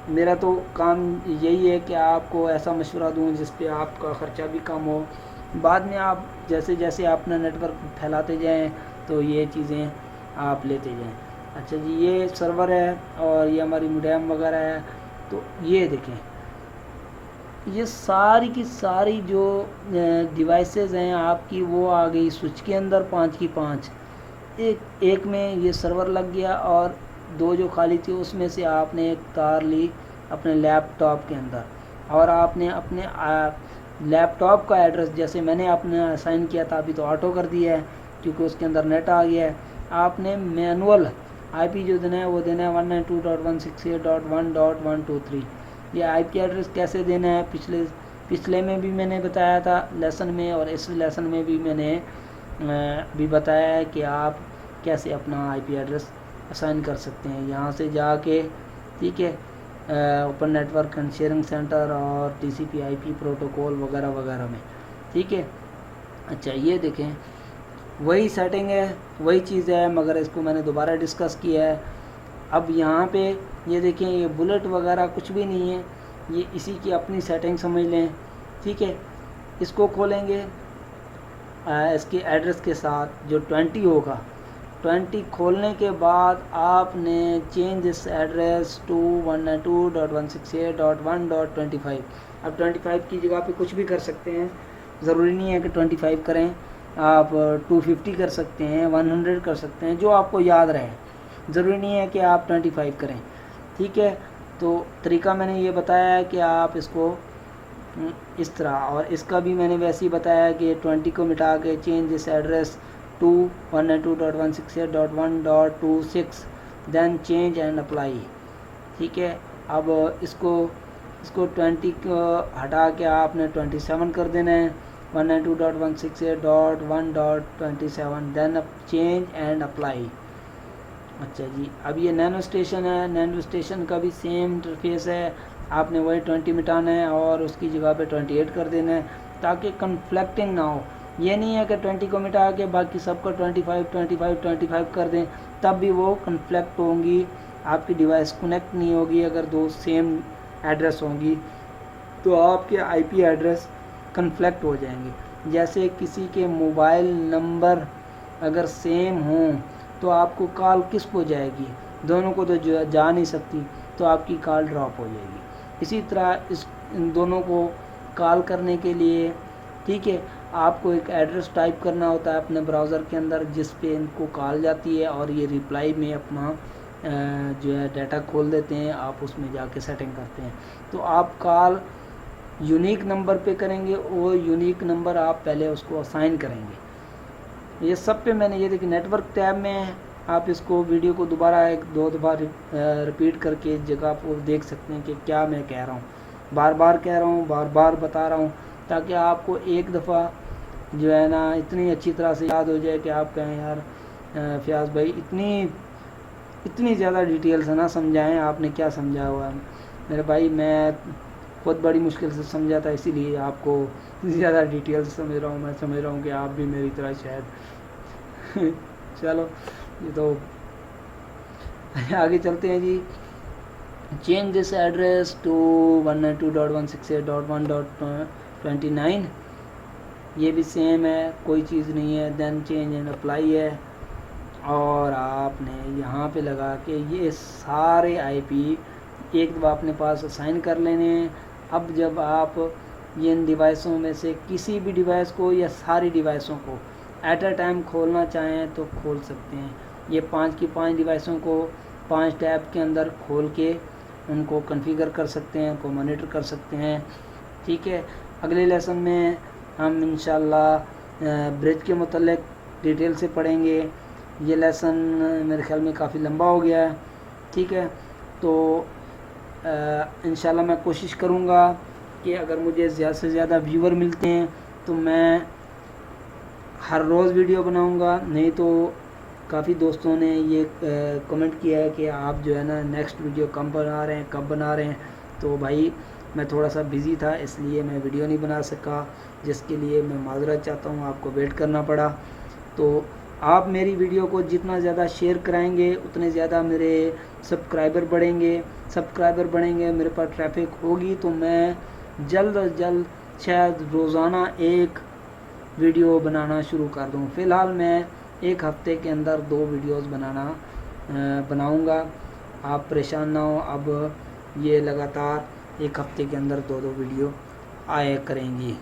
मेरा तो काम यही है कि आपको ऐसा मशवरा दूं जिस पे आपका ख़र्चा भी कम हो। बाद में आप जैसे जैसे अपना नेटवर्क फैलाते जाएं तो ये चीज़ें आप लेते जाएं। अच्छा जी, ये सर्वर है और ये हमारी मोडेम वगैरह है। तो ये देखें, ये सारी की सारी जो डिवाइसेस हैं आपकी वो आ गई स्विच के अंदर 5 की 5। एक में ये सर्वर लग गया और 2 जो खाली थी उसमें से आपने एक तार ली अपने लैपटॉप के अंदर और आपने अपने लैपटॉप का एड्रेस जैसे मैंने आपने असाइन किया था, अभी तो ऑटो कर दिया है क्योंकि उसके अंदर नेट आ गया है। आपने मैनुअल आईपी जो देना है वो देना है 192.168.1.123। ये आईपी एड्रेस कैसे देना है पिछले में भी मैंने बताया था लेसन में, और इस लेसन में भी मैंने भी बताया है कि आप कैसे अपना आईपी एड्रेस असाइन कर सकते हैं। यहाँ से जाके ठीक है open network and sharing centre और टीसीपी आईपी प्रोटोकॉल वगैरह वगैरह में। ठीक है। अच्छा, ये देखें वही सेटिंग है, वही चीज़ है, मगर इसको मैंने दोबारा डिस्कस किया है। अब यहाँ पे ये देखें, ये बुलेट वगैरह कुछ भी नहीं है, ये इसी की अपनी सेटिंग समझ लें। ठीक है, इसको खोलेंगे इसके एड्रेस के साथ जो 20 होगा। 20 खोलने के बाद आपने चेंज दिस एड्रेस टू 192.168.1.25। अब 25 की जगह पे कुछ भी कर सकते हैं, ज़रूरी नहीं है कि 25 करें, आप 250 कर सकते हैं, 100 कर सकते हैं, जो आपको याद रहे। ज़रूरी नहीं है कि आप 25 करें। ठीक है, तो तरीका मैंने ये बताया है कि आप इसको इस तरह, और इसका भी मैंने वैसे ही बताया कि 20 को मिटा के change this address to 192.168.1.26 then change and apply. ठीक है, अब इसको 20 को हटा के आपने 27 कर देना है 192.168.1.27, देन चेंज एंड अप्लाई। अच्छा जी, अब ये नैनो स्टेशन है, नैनो स्टेशन का भी सेम इंटरफेस है। आपने वही 20 मिटाना है और उसकी जगह पे 28 कर देना है, ताकि कन्फ्लिक्टिंग ना हो। ये नहीं है कि 20 को मिटा के बाकी सबको 25 कर दें, तब भी वो कन्फ्लिक्ट होंगी, आपकी डिवाइस कनेक्ट नहीं होगी। अगर दो सेम एड्रेस होंगी तो आपके आईपी एड्रेस कन्फ्लिक्ट हो जाएंगे। जैसे किसी के मोबाइल नंबर अगर सेम हों तो आपको कॉल किस को जाएगी, दोनों को तो जा नहीं सकती, तो आपकी कॉल ड्रॉप हो जाएगी। इसी तरह इन दोनों को कॉल करने के लिए, ठीक है, आपको एक एड्रेस टाइप करना होता है अपने ब्राउज़र के अंदर जिस पे इनको कॉल जाती है, और ये रिप्लाई में अपना जो है डाटा खोल देते हैं, आप उसमें जाके सेटिंग करते हैं। तो आप कॉल यूनिक नंबर पे करेंगे, वो यूनिक नंबर आप पहले उसको असाइन करेंगे। ये सब पे मैंने ये देखिए नेटवर्क टैब में आप इसको वीडियो को दोबारा 1-2 दफ़ा रिपीट करके इस जगह पर देख सकते हैं कि क्या मैं कह रहा हूँ। बार बार कह रहा हूँ, बार बार बता रहा हूँ, ताकि आपको एक दफ़ा जो है ना इतनी अच्छी तरह से याद हो जाए कि आप कहें यार फयाज भाई इतनी ज़्यादा डिटेल से ना समझाएं, आपने क्या समझा हुआ है। मेरे भाई मैं बहुत बड़ी मुश्किल से समझा था, इसीलिए आपको ज़्यादा डिटेल से समझ रहा हूँ। मैं समझ रहा हूँ कि आप भी मेरी तरह शायद चलो ये तो आगे चलते हैं जी। चेंज दिस एड्रेस टू 192.168.1.29, ये भी सेम है, कोई चीज़ नहीं है। देन चेंज एंड अप्लाई है, और आपने यहाँ पे लगा के ये सारे आईपी एक दफ़ा अपने पास असाइन कर लेने हैं। अब जब आप ये इन डिवाइसों में से किसी भी डिवाइस को या सारी डिवाइसों को एट अ टाइम खोलना चाहें तो खोल सकते हैं। ये 5 की 5 डिवाइसों को 5 टैब के अंदर खोल के उनको कॉन्फ़िगर कर सकते हैं, उनको मॉनिटर कर सकते हैं, ठीक है। अगले लेसन में हम इंशाल्लाह ब्रिज के मुतल्लिक डिटेल से पढ़ेंगे। ये लेसन मेरे ख्याल में काफ़ी लंबा हो गया है, ठीक है। तो इंशाल्लाह मैं कोशिश करूँगा कि अगर मुझे ज़्यादा से ज़्यादा व्यूअर मिलते हैं तो मैं हर रोज़ वीडियो बनाऊँगा। नहीं तो काफ़ी दोस्तों ने ये कमेंट किया है कि आप जो है ना नेक्स्ट वीडियो कब बना रहे हैं। तो भाई मैं थोड़ा सा बिज़ी था, इसलिए मैं वीडियो नहीं बना सका, जिसके लिए मैं माज़रत चाहता हूँ, आपको वेट करना पड़ा। तो आप मेरी वीडियो को जितना ज़्यादा शेयर कराएंगे उतने ज़्यादा मेरे सब्सक्राइबर बढ़ेंगे, मेरे पास ट्रैफिक होगी, तो मैं जल्द अज जल्द शायद रोज़ाना एक वीडियो बनाना शुरू कर दूँ। फ़िलहाल मैं एक हफ़्ते के अंदर 2 वीडियोस बनाऊंगा। आप परेशान ना हो, अब ये लगातार एक हफ़्ते के अंदर 2 वीडियो आया करेंगी।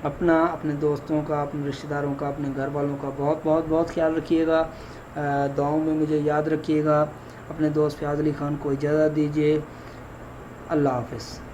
अपने दोस्तों का, अपने रिश्तेदारों का, अपने घर वालों का बहुत ख्याल रखिएगा। दुआओं में मुझे याद रखिएगा। अपने दोस्त फयाज अली ख़ान को इजाज़त दीजिए। अल्लाह हाफ़िज़।